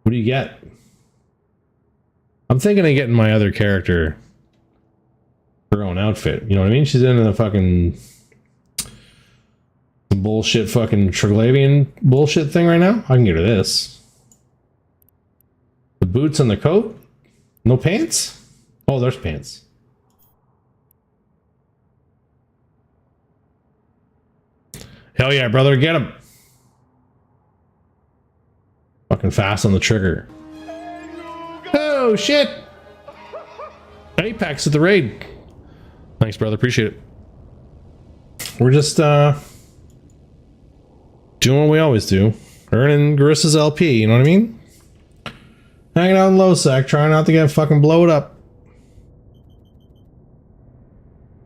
What do you get? I'm thinking of getting my other character her own outfit. You know what I mean? She's in the fucking bullshit fucking Triglavian bullshit thing right now. I can get her this. The boots and the coat? No pants? Oh, there's pants. Hell yeah, brother, get him. Fucking fast on the trigger. Oh, shit. Apex at the raid. Thanks, brother. Appreciate it. We're just, 2 Doing what we always do. Earning Garissa's LP, you know what I mean? Hanging out in low sec, trying not to get fucking blowed up.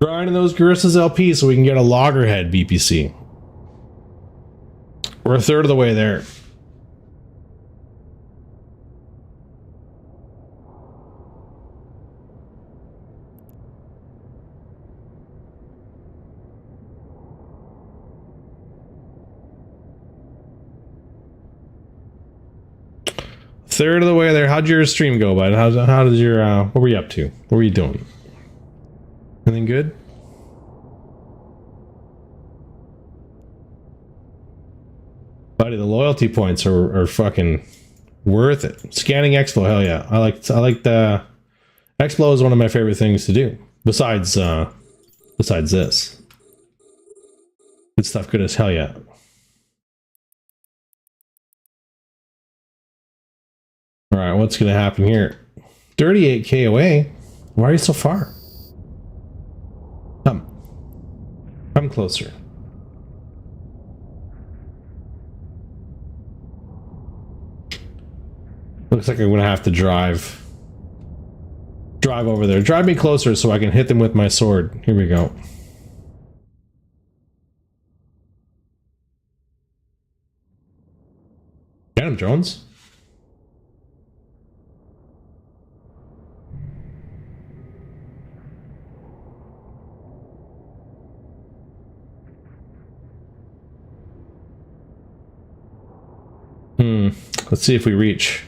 Grinding those Garissa's LP so we can get a loggerhead BPC. We're a third of the way there. Third of the way there. How'd your stream go, bud? How did your what were you up to? What were you doing? Anything good? Buddy, the loyalty points are fucking worth it. Scanning Expo, hell yeah. I like the Expo is one of my favorite things to do. Besides this. Good stuff, good as hell yeah. Alright, what's gonna happen here? 38k away? Why are you so far? Come closer. Looks like I'm gonna have to drive over there. Drive me closer so I can hit them with my sword. Here we go. Get him, Jones. Let's see if we reach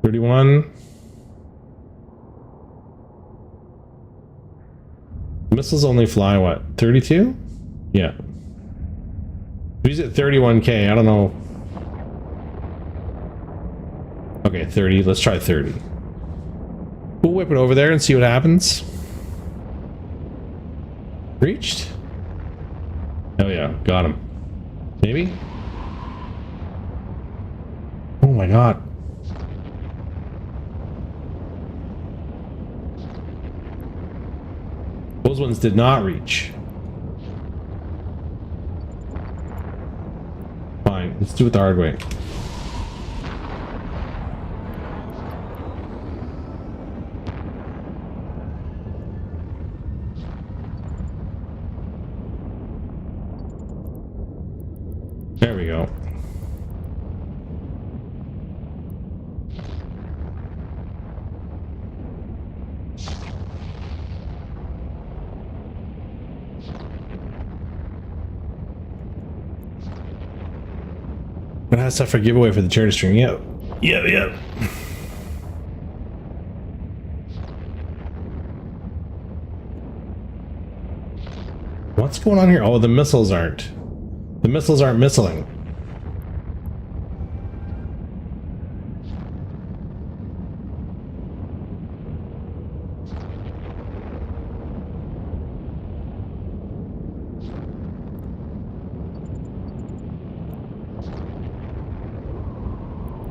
31. Missiles only fly what? 32? Yeah. He's at 31k. I don't know. Okay, 30. Let's try 30. We'll whip it over there and see what happens. Reached? Oh yeah, got him. Maybe? Oh my god. Those ones did not reach. Fine, let's do it the hard way. There we go. What has stuff for giveaway for the charity stream? Yep. Yep. What's going on here? Oh, the missiles aren't. The missiles aren't missiling.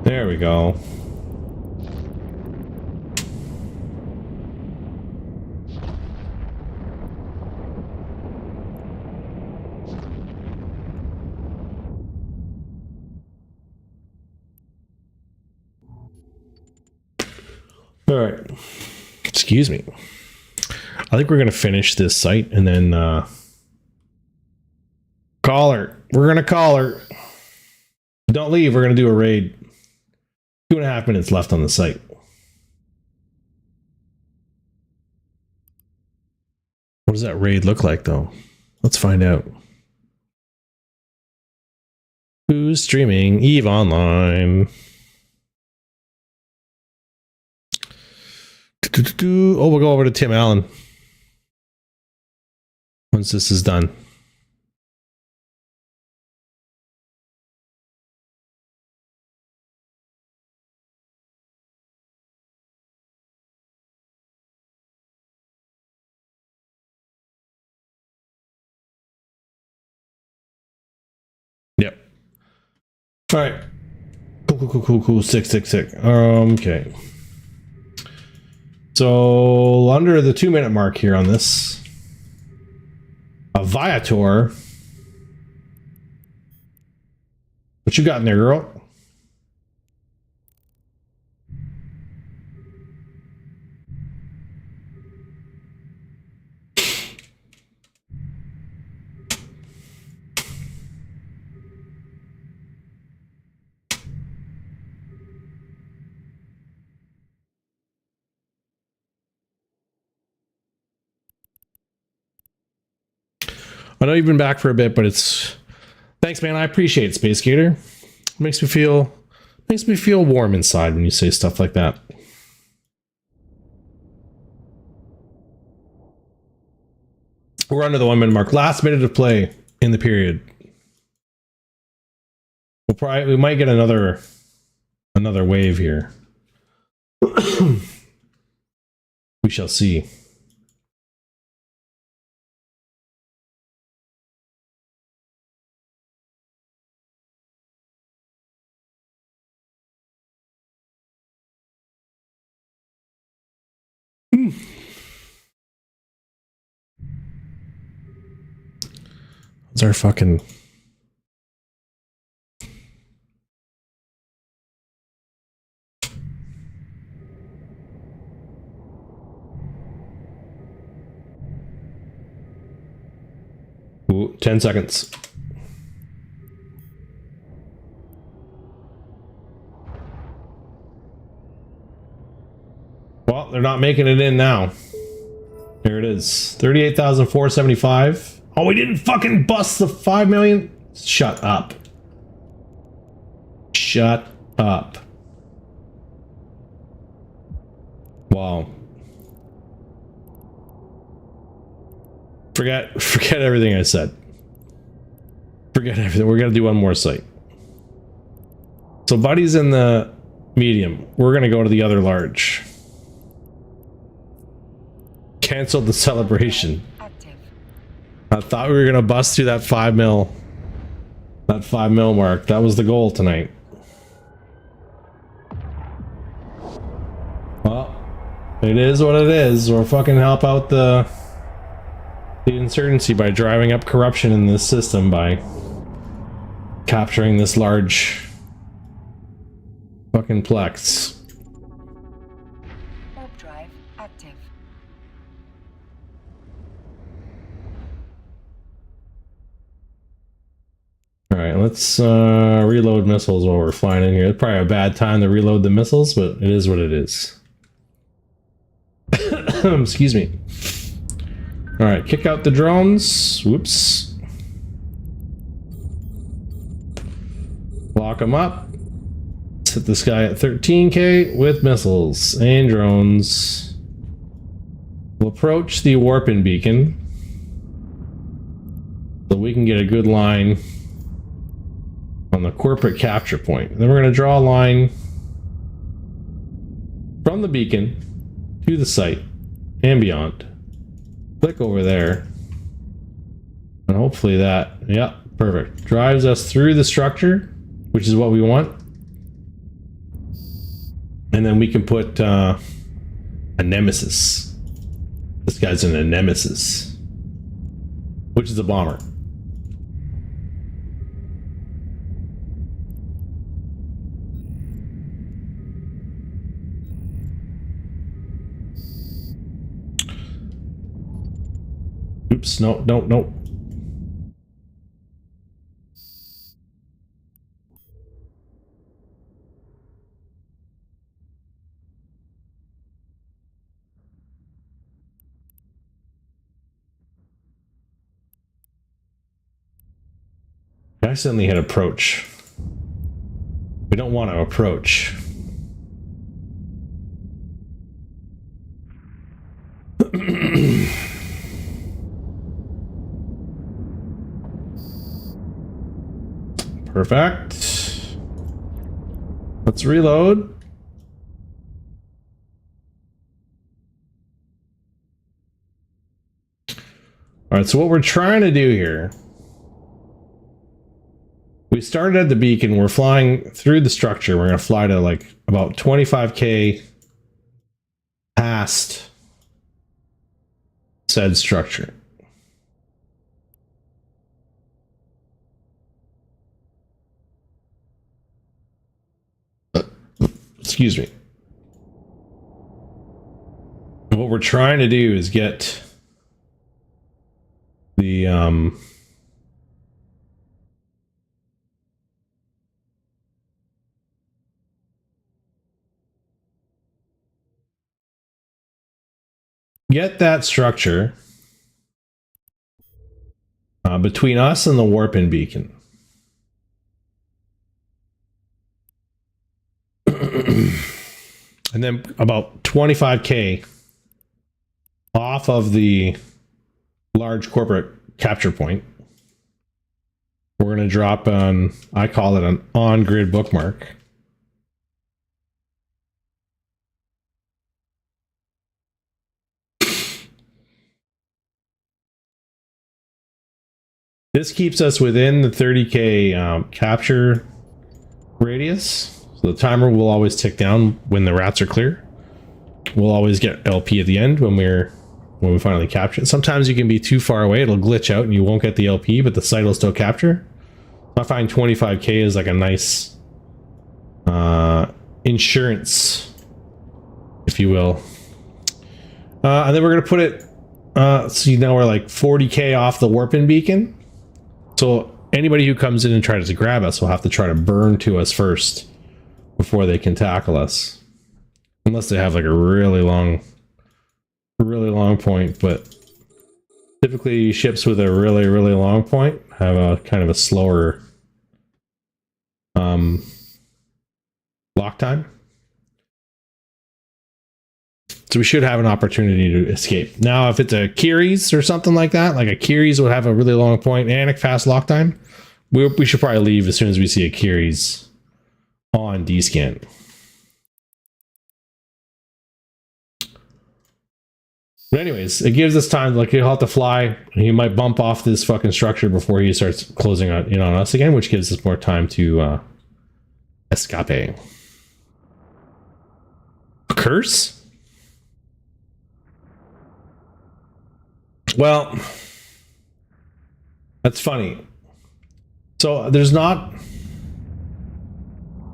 There we go. All right. Excuse me. I think we're going to finish this site and then call her. We're going to call her. Don't leave. We're going to do a raid. 2.5 minutes left on the site. What does that raid look like, though? Let's find out. Who's streaming? Eve Online. Oh, we'll go over to Tim Allen once this is done. Yep. All right. Cool. Sick. Okay. So under the 2-minute mark here on this, a Viator What you got in there, girl? I know you've been back for a bit, but it's thanks, man. I appreciate it, Space Gator. Makes me feel warm inside when you say stuff like that. We're under the 1 minute mark. Last minute of play in the period. We might get another wave here. We shall see. It's our fucking. Ooh, 10 seconds. Well, they're not making it in now. There it is. 38,475. Oh, we didn't fucking bust the 5 million? Shut up. Shut up. Wow. Forget everything I said. Forget everything. We're gonna do one more site. So Buddy's in the medium. We're gonna go to the other large. Canceled the celebration. Active. I thought we were gonna bust through that 5 mil. That 5 mil mark. That was the goal tonight. Well, it is what it is. We'll fucking help out the insurgency by driving up corruption in this system by capturing this large fucking plex. Warp drive active. All right, let's reload missiles while we're flying in here. It's probably a bad time to reload the missiles, but it is what it is. Excuse me. All right, kick out the drones. Whoops. Lock them up. Let's hit this guy at 13k with missiles and drones. We'll approach the warping beacon so we can get a good line on the corporate capture point. Then we're going to draw a line from the beacon to the site and beyond. Click over there. And hopefully that, yeah, perfect. Drives us through the structure, which is what we want. And then we can put a nemesis. This guy's in a nemesis, which is a bomber. Oops, no. I accidentally hit approach. We don't want to approach. Perfect. Let's reload. All right, so what we're trying to do here, we started at the beacon, we're flying through the structure. We're going to fly to like about 25k past said structure. Excuse me. What we're trying to do is get the get that structure between us and the warp-in beacon. And then about 25k off of the large corporate capture point, we're going to drop on, I call it an on-grid bookmark. This keeps us within the 30k capture radius. So the timer will always tick down when the rats are clear. We'll always get LP at the end when we finally capture it. Sometimes you can be too far away, it'll glitch out and you won't get the LP, but the site will still capture. I find 25k is like a nice insurance, if you will. And then we're gonna put it. So now we're like 40k off the warp-in beacon. So anybody who comes in and tries to grab us will have to try to burn to us first before they can tackle us, unless they have like a really long point. But typically ships with a really long point have a kind of a slower lock time, so we should have an opportunity to escape. Now if it's a Kiri's or something like that, like a Kiri's would have a really long point and a fast lock time, we should probably leave as soon as we see a Kiri's on D-scan. But anyways, it gives us time. Like, he'll have to fly, and he might bump off this fucking structure before he starts closing in on us again, which gives us more time to escape. A curse? Well, that's funny. So there's not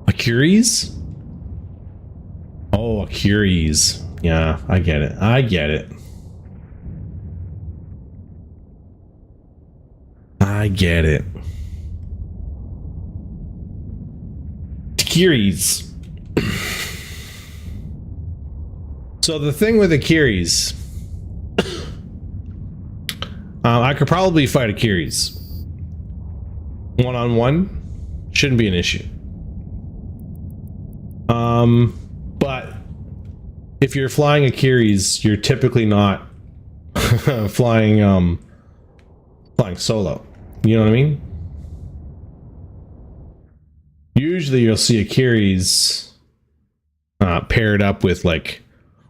a Curies? Oh, a Curies. Yeah, I get it. I get it. Curies. So the thing with the Curies, I could probably fight a Curies. One-on-one shouldn't be an issue. But if you're flying a Curies, you're typically not flying solo. You know what I mean? Usually you'll see a Curies paired up with like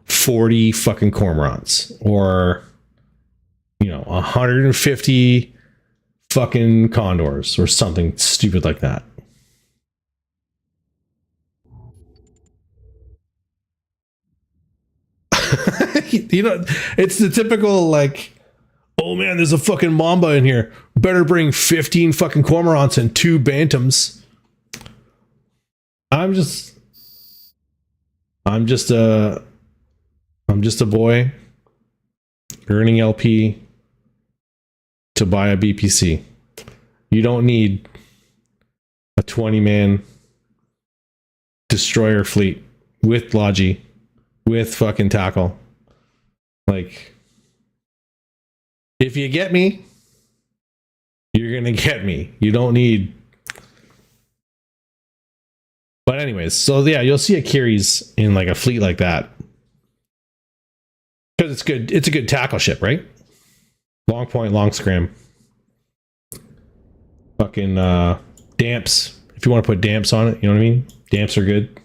40 fucking cormorants, or 150 fucking condors, or something stupid like that. It's the typical like, oh man, there's a fucking mamba in here, better bring 15 fucking cormorants and 2 bantams. I'm just a boy earning LP to buy a BPC. You don't need a 20-man destroyer fleet with Logi, with fucking tackle. Like, if you get me, you're gonna get me. You don't need. But anyways, so yeah, you'll see a Curies in like a fleet like that, because it's good. It's a good tackle ship, right? Long point, long scram. Fucking damps. If you want to put damps on it, you know what I mean? Damps are good.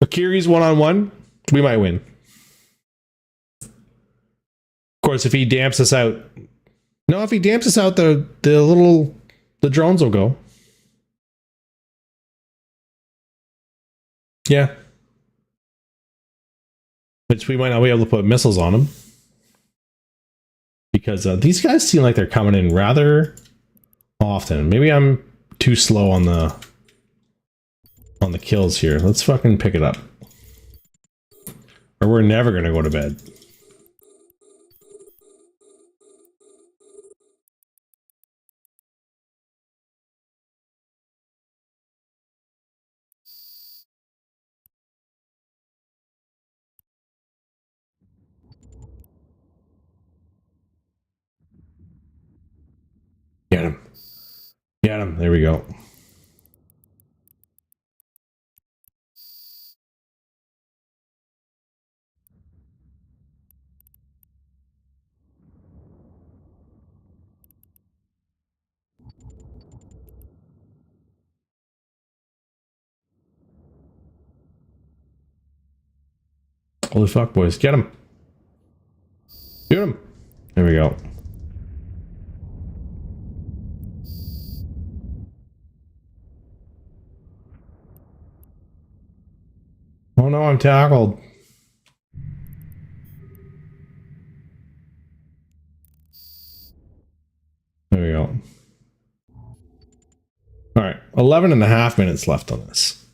A Curies one-on-one, we might win. Of course, if he damps us out. No, if he damps us out, the drones will go. Yeah. Which we might not be able to put missiles on them, because these guys seem like they're coming in rather often. Maybe I'm too slow on the on the kills here. Let's fucking pick it up. Or we're never gonna go to bed. Get him. Get him. There we go. Holy fuck, boys. Get him. Shoot him. There we go. Oh no, I'm tackled. There we go. All right, 11 and a half minutes left on this.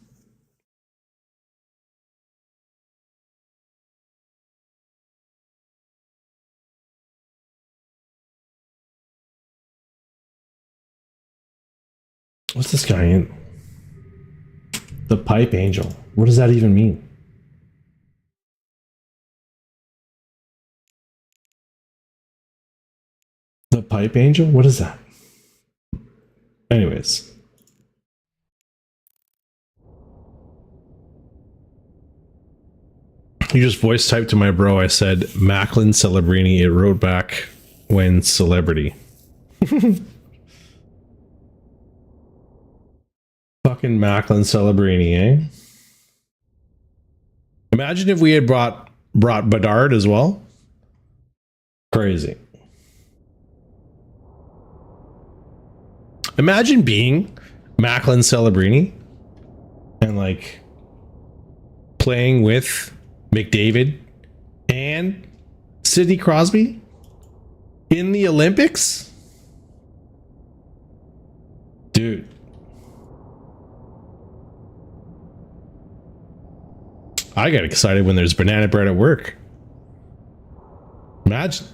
What's this guy in? The Pipe Angel. What does that even mean? The Pipe Angel? What is that? Anyways. You just voice typed to my bro. I said, Macklin Celebrini. It wrote back when celebrity. Fucking Macklin Celebrini, eh? Imagine if we had brought Bedard as well. Crazy. Imagine being Macklin Celebrini and like playing with McDavid and Sidney Crosby in the Olympics. Dude. I get excited when there's banana bread at work. Imagine.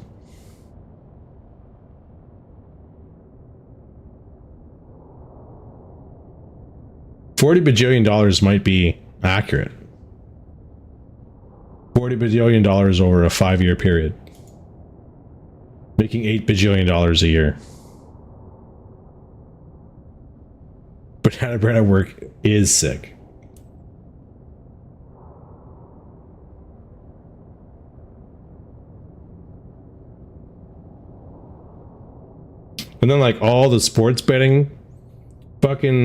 $40 bajillion might be accurate. $40 bajillion over a 5-year period. Making $8 bajillion a year. Banana bread at work is sick. And then like all the sports betting fucking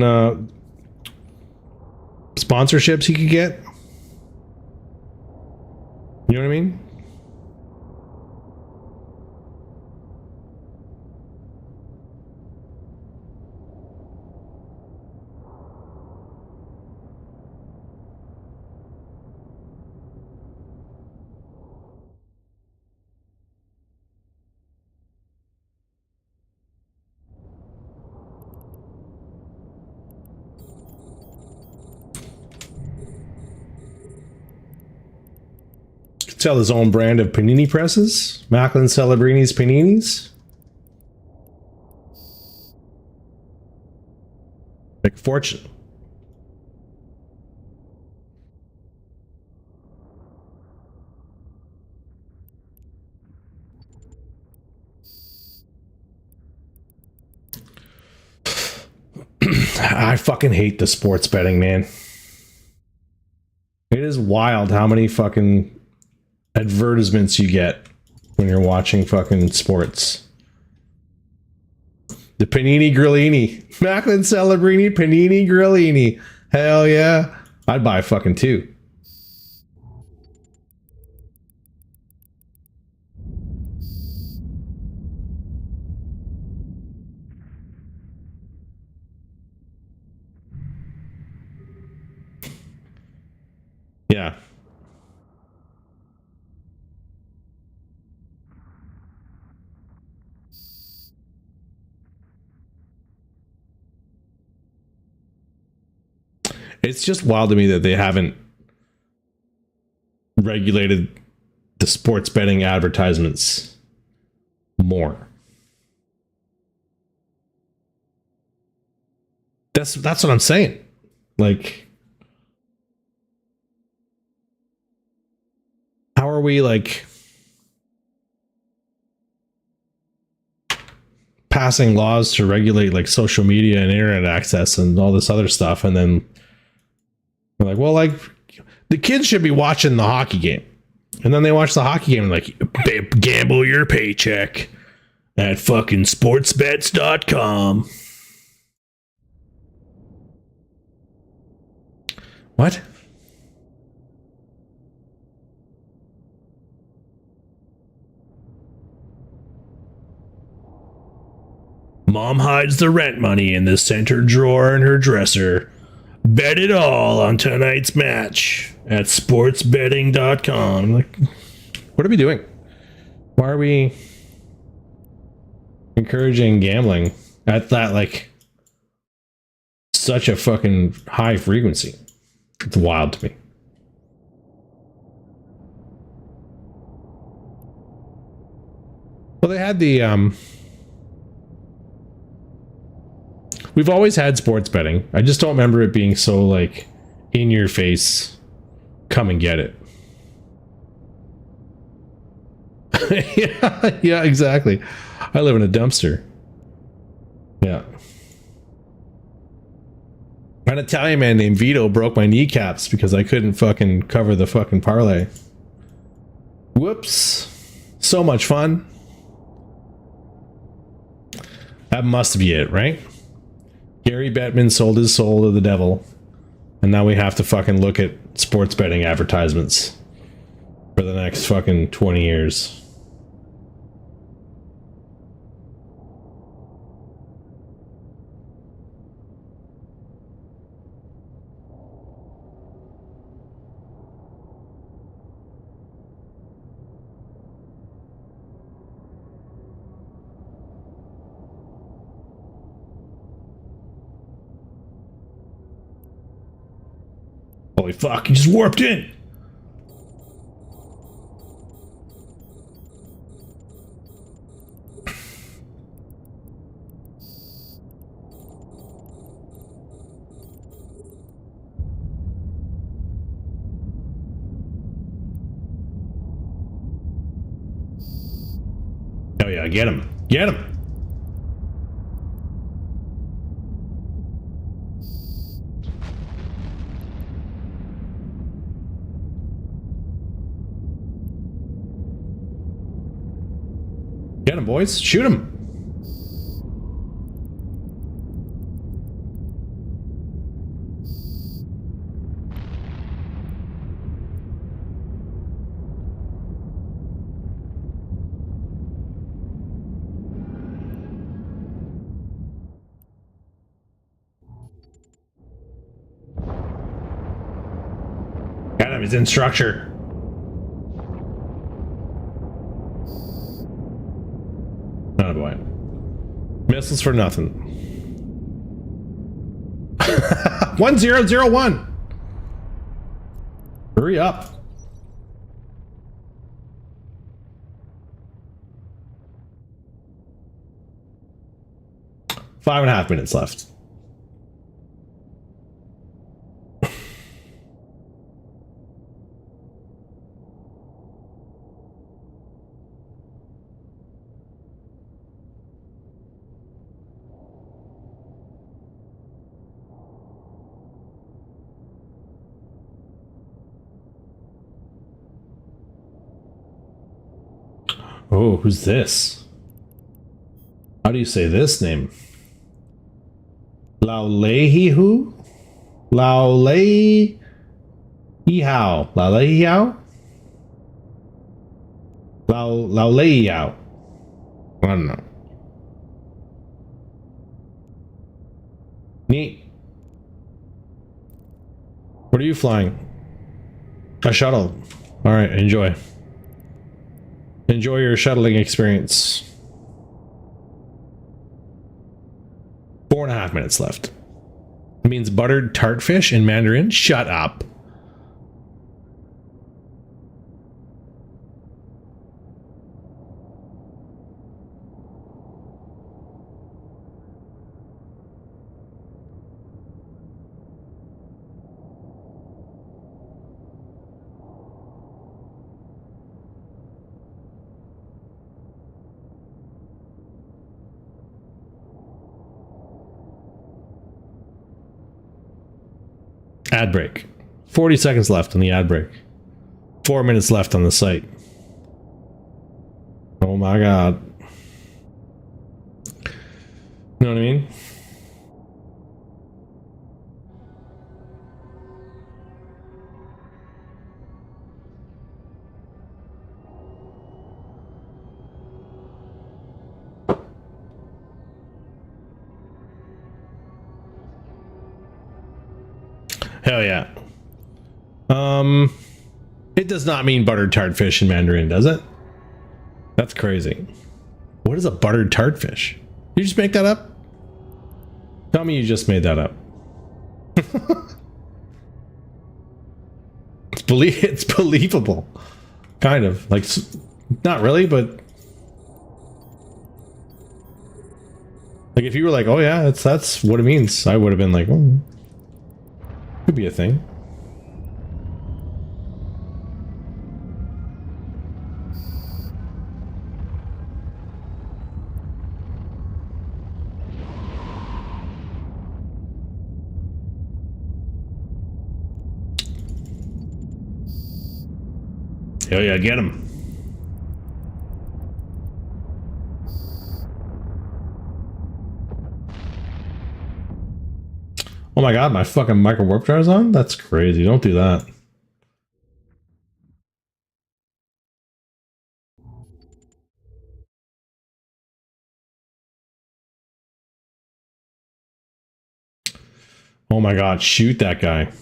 sponsorships he could get. You know what I mean? Sell his own brand of panini presses. Macklin Celebrini's paninis. Make a fortune. I fucking hate the sports betting, man. It is wild how many fucking advertisements you get when you're watching fucking sports. The Panini Grillini. Macklin Celebrini Panini Grillini. Hell yeah. I'd buy fucking 2. Yeah. It's just wild to me that they haven't regulated the sports betting advertisements more. That's what I'm saying. Like, how are we like passing laws to regulate like social media and internet access and all this other stuff, and then we're like, well, like the kids should be watching the hockey game, and then they watch the hockey game and like gamble your paycheck at fucking sportsbets.com. What? Mom hides the rent money in the center drawer in her dresser. Bet it all on tonight's match at sportsbetting.com. I'm like, what are we doing? Why are we encouraging gambling at that, like, such a fucking high frequency? It's wild to me. Well, they had the we've always had sports betting. I just don't remember it being so like in your face. Come and get it. yeah, exactly. I live in a dumpster. Yeah. An Italian man named Vito broke my kneecaps because I couldn't fucking cover the fucking parlay. Whoops. So much fun. That must be it, right? Gary Bettman sold his soul to the devil. And now we have to fucking look at sports betting advertisements for the next fucking 20 years. Holy fuck, he just warped in! Oh yeah, get him! Get him! Get him, boys. Shoot him. Got him. He's in structure. Not a boy. Missiles for nothing. 1001. Hurry up. 5.5 minutes left. Oh, who's this? How do you say this name? Laulehihu? Laulehihau? Laulehihau? Laulehihau? I don't know. Neat. What are you flying? A shuttle. Alright, enjoy. Enjoy your shuttling experience. 4.5 minutes left. It means buttered tart fish in Mandarin. Shut up. Ad break. 40 seconds left on the ad break. 4 minutes left on the site. Oh my god. You know what I mean? Hell yeah. It does not mean buttered tart fish in Mandarin, does it? That's crazy. What is a buttered tart fish? Did you just make that up? Tell me you just made that up. It's believable. Kind of. Like, not really, but... Like, if you were like, oh yeah, that's what it means, I would have been like, oh... Could be a thing. Hell yeah, get him. Oh my god, my fucking micro warp jar is on? That's crazy. Don't do that. Oh my god, shoot that guy.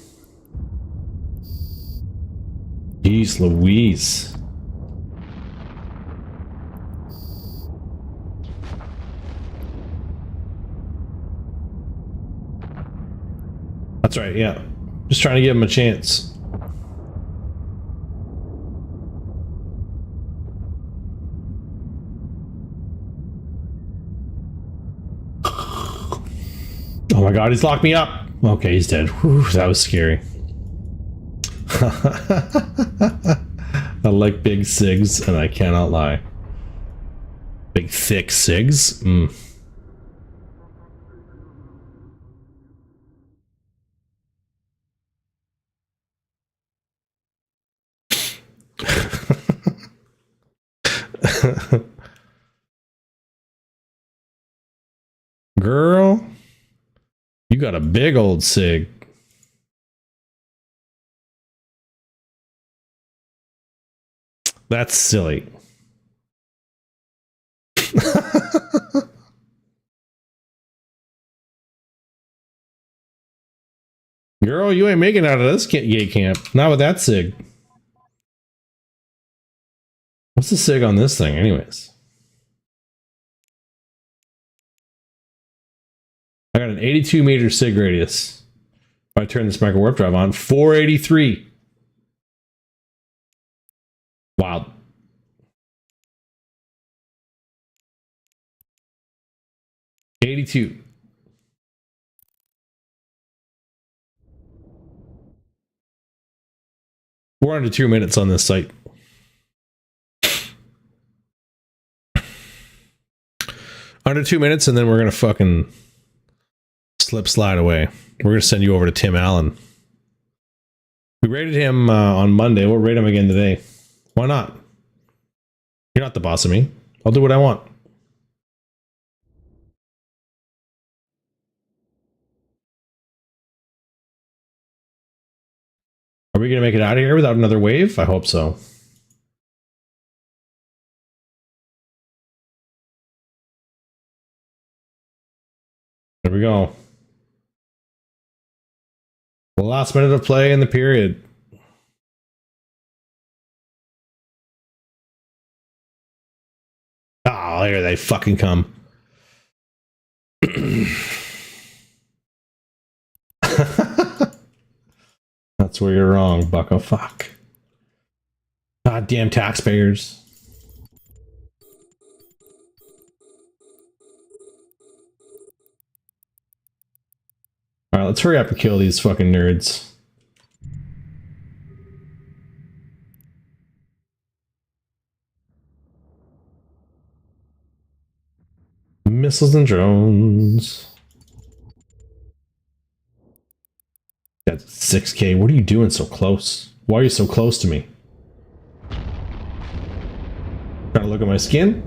Jeez Louise. That's right, yeah. Just trying to give him a chance. Oh my god, he's locked me up. Okay, he's dead. Whew, that was scary. I like big cigs, and I cannot lie. Big thick cigs? Mm. Girl, you got a big old cig. That's silly. Girl, you ain't making out of this gay camp. Not with that cig. What's the sig on this thing, anyways? I got an 82 meter sig radius. If I turn this micro warp drive on, 483. Wild. $82. We're under 2 minutes on this site. Under 2 minutes, and then we're gonna fucking slide away. We're gonna send you over to Tim Allen. We rated him on Monday. We'll rate him again today. Why not? You're not the boss of me. I'll do what I want. Are we gonna make it out of here without another wave? I hope so. There we go. The last minute of play in the period. Oh, here they fucking come. That's where you're wrong, bucko. Fuck. Goddamn taxpayers. Alright, let's hurry up and kill these fucking nerds. Missiles and drones. That's 6K. What are you doing so close? Why are you so close to me? Trying to look at my skin?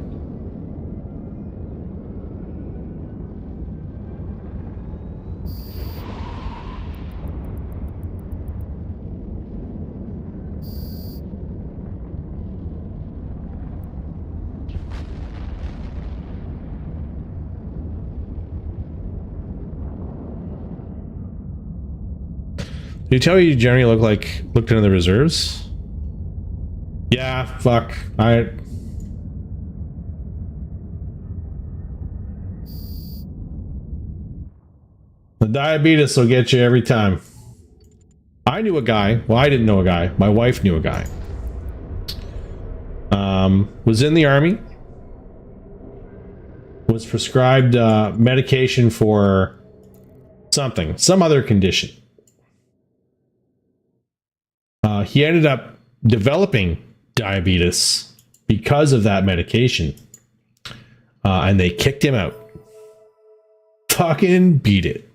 Did you tell me you generally looked into the reserves? Yeah, fuck. The diabetes will get you every time. I knew a guy. Well, I didn't know a guy. My wife knew a guy. Was in the army. Was prescribed medication for something, some other condition. He ended up developing diabetes because of that medication. And they kicked him out. Fucking beat it.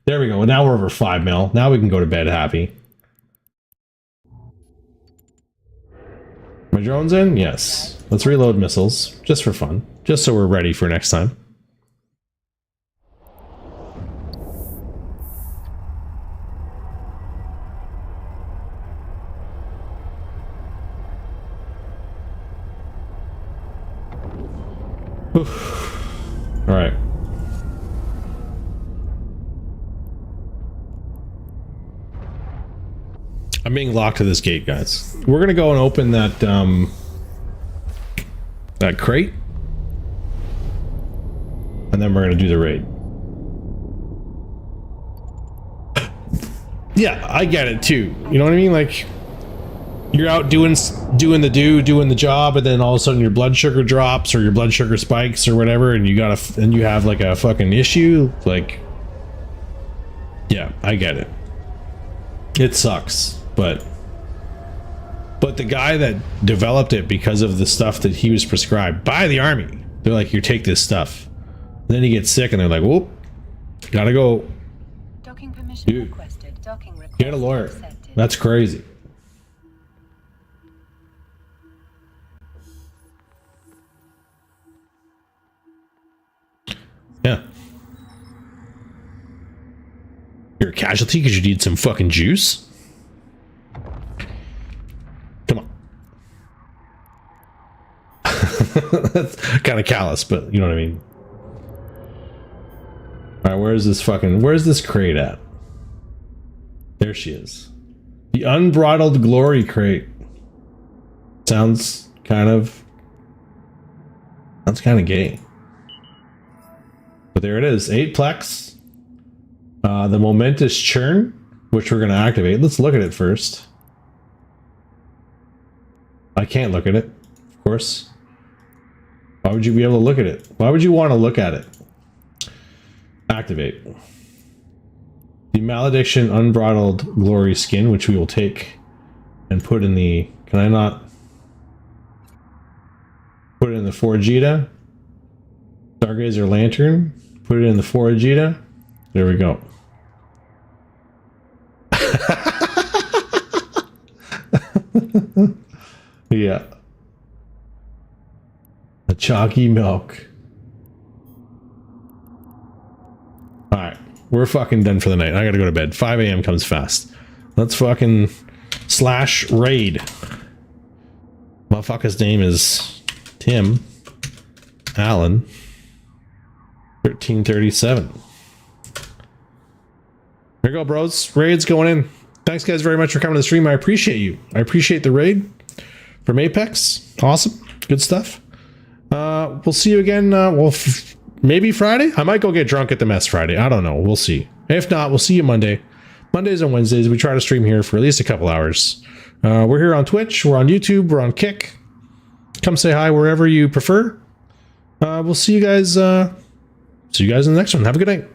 There we go. Now we're over 5 mil. Now we can go to bed happy. My drone's in? Yes. Let's reload missiles. Just for fun. Just so we're ready for next time. All right. I'm being locked to this gate, guys. We're gonna go and open that that crate, and then we're gonna do the raid. Yeah, I get it too. You know what I mean? Like, you're out doing the job, and then all of a sudden your blood sugar drops or your blood sugar spikes or whatever, and you have like a fucking issue. Like, yeah, I get it. It sucks, but the guy that developed it because of the stuff that he was prescribed by the army, they're like, "You take this stuff." And then he gets sick, and they're like, "Whoop, gotta go." Docking permission Dude, requested. Docking request get a lawyer. accepted. That's crazy. Yeah. You're a casualty because you need some fucking juice? Come on. That's kind of callous, but you know what I mean. Alright, where's this crate at? There she is. The Unbridled Glory crate. Sounds kind of gay. But there it is, 8-plex. The Momentous Churn, which we're going to activate. Let's look at it first. I can't look at it, of course. Why would you be able to look at it? Why would you want to look at it? Activate. The Malediction Unbridled Glory skin, which we will take and put in the... Can I not... Put it in the Forgita? Stargazer Lantern. Put it in the Forgita. There we go. Yeah. The chalky milk. Alright. We're fucking done for the night. I gotta go to bed. 5 a.m. comes fast. Let's fucking slash raid. Motherfucker's name is Tim Allen. 1337. There you go, bros. Raid's going in. Thanks, guys, very much for coming to the stream. I appreciate you. I appreciate the raid from Apex. Awesome. Good stuff. We'll see you again. Maybe Friday? I might go get drunk at the mess Friday. I don't know. We'll see. If not, we'll see you Monday. Mondays and Wednesdays, we try to stream here for at least a couple hours. We're here on Twitch, we're on YouTube, we're on Kick. Come say hi wherever you prefer. We'll see you guys. See you guys in the next one. Have a good night.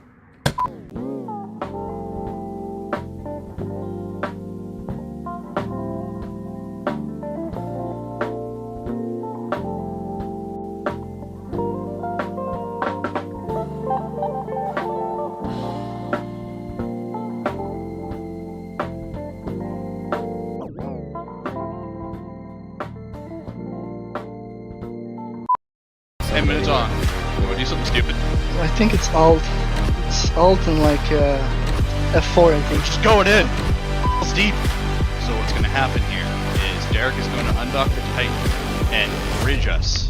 Minutes on. We'll do something stupid. I think it's alt. It's alt and like F4, I think. Just going in. It's deep. So what's going to happen here is Derek is going to undock the Titan and bridge us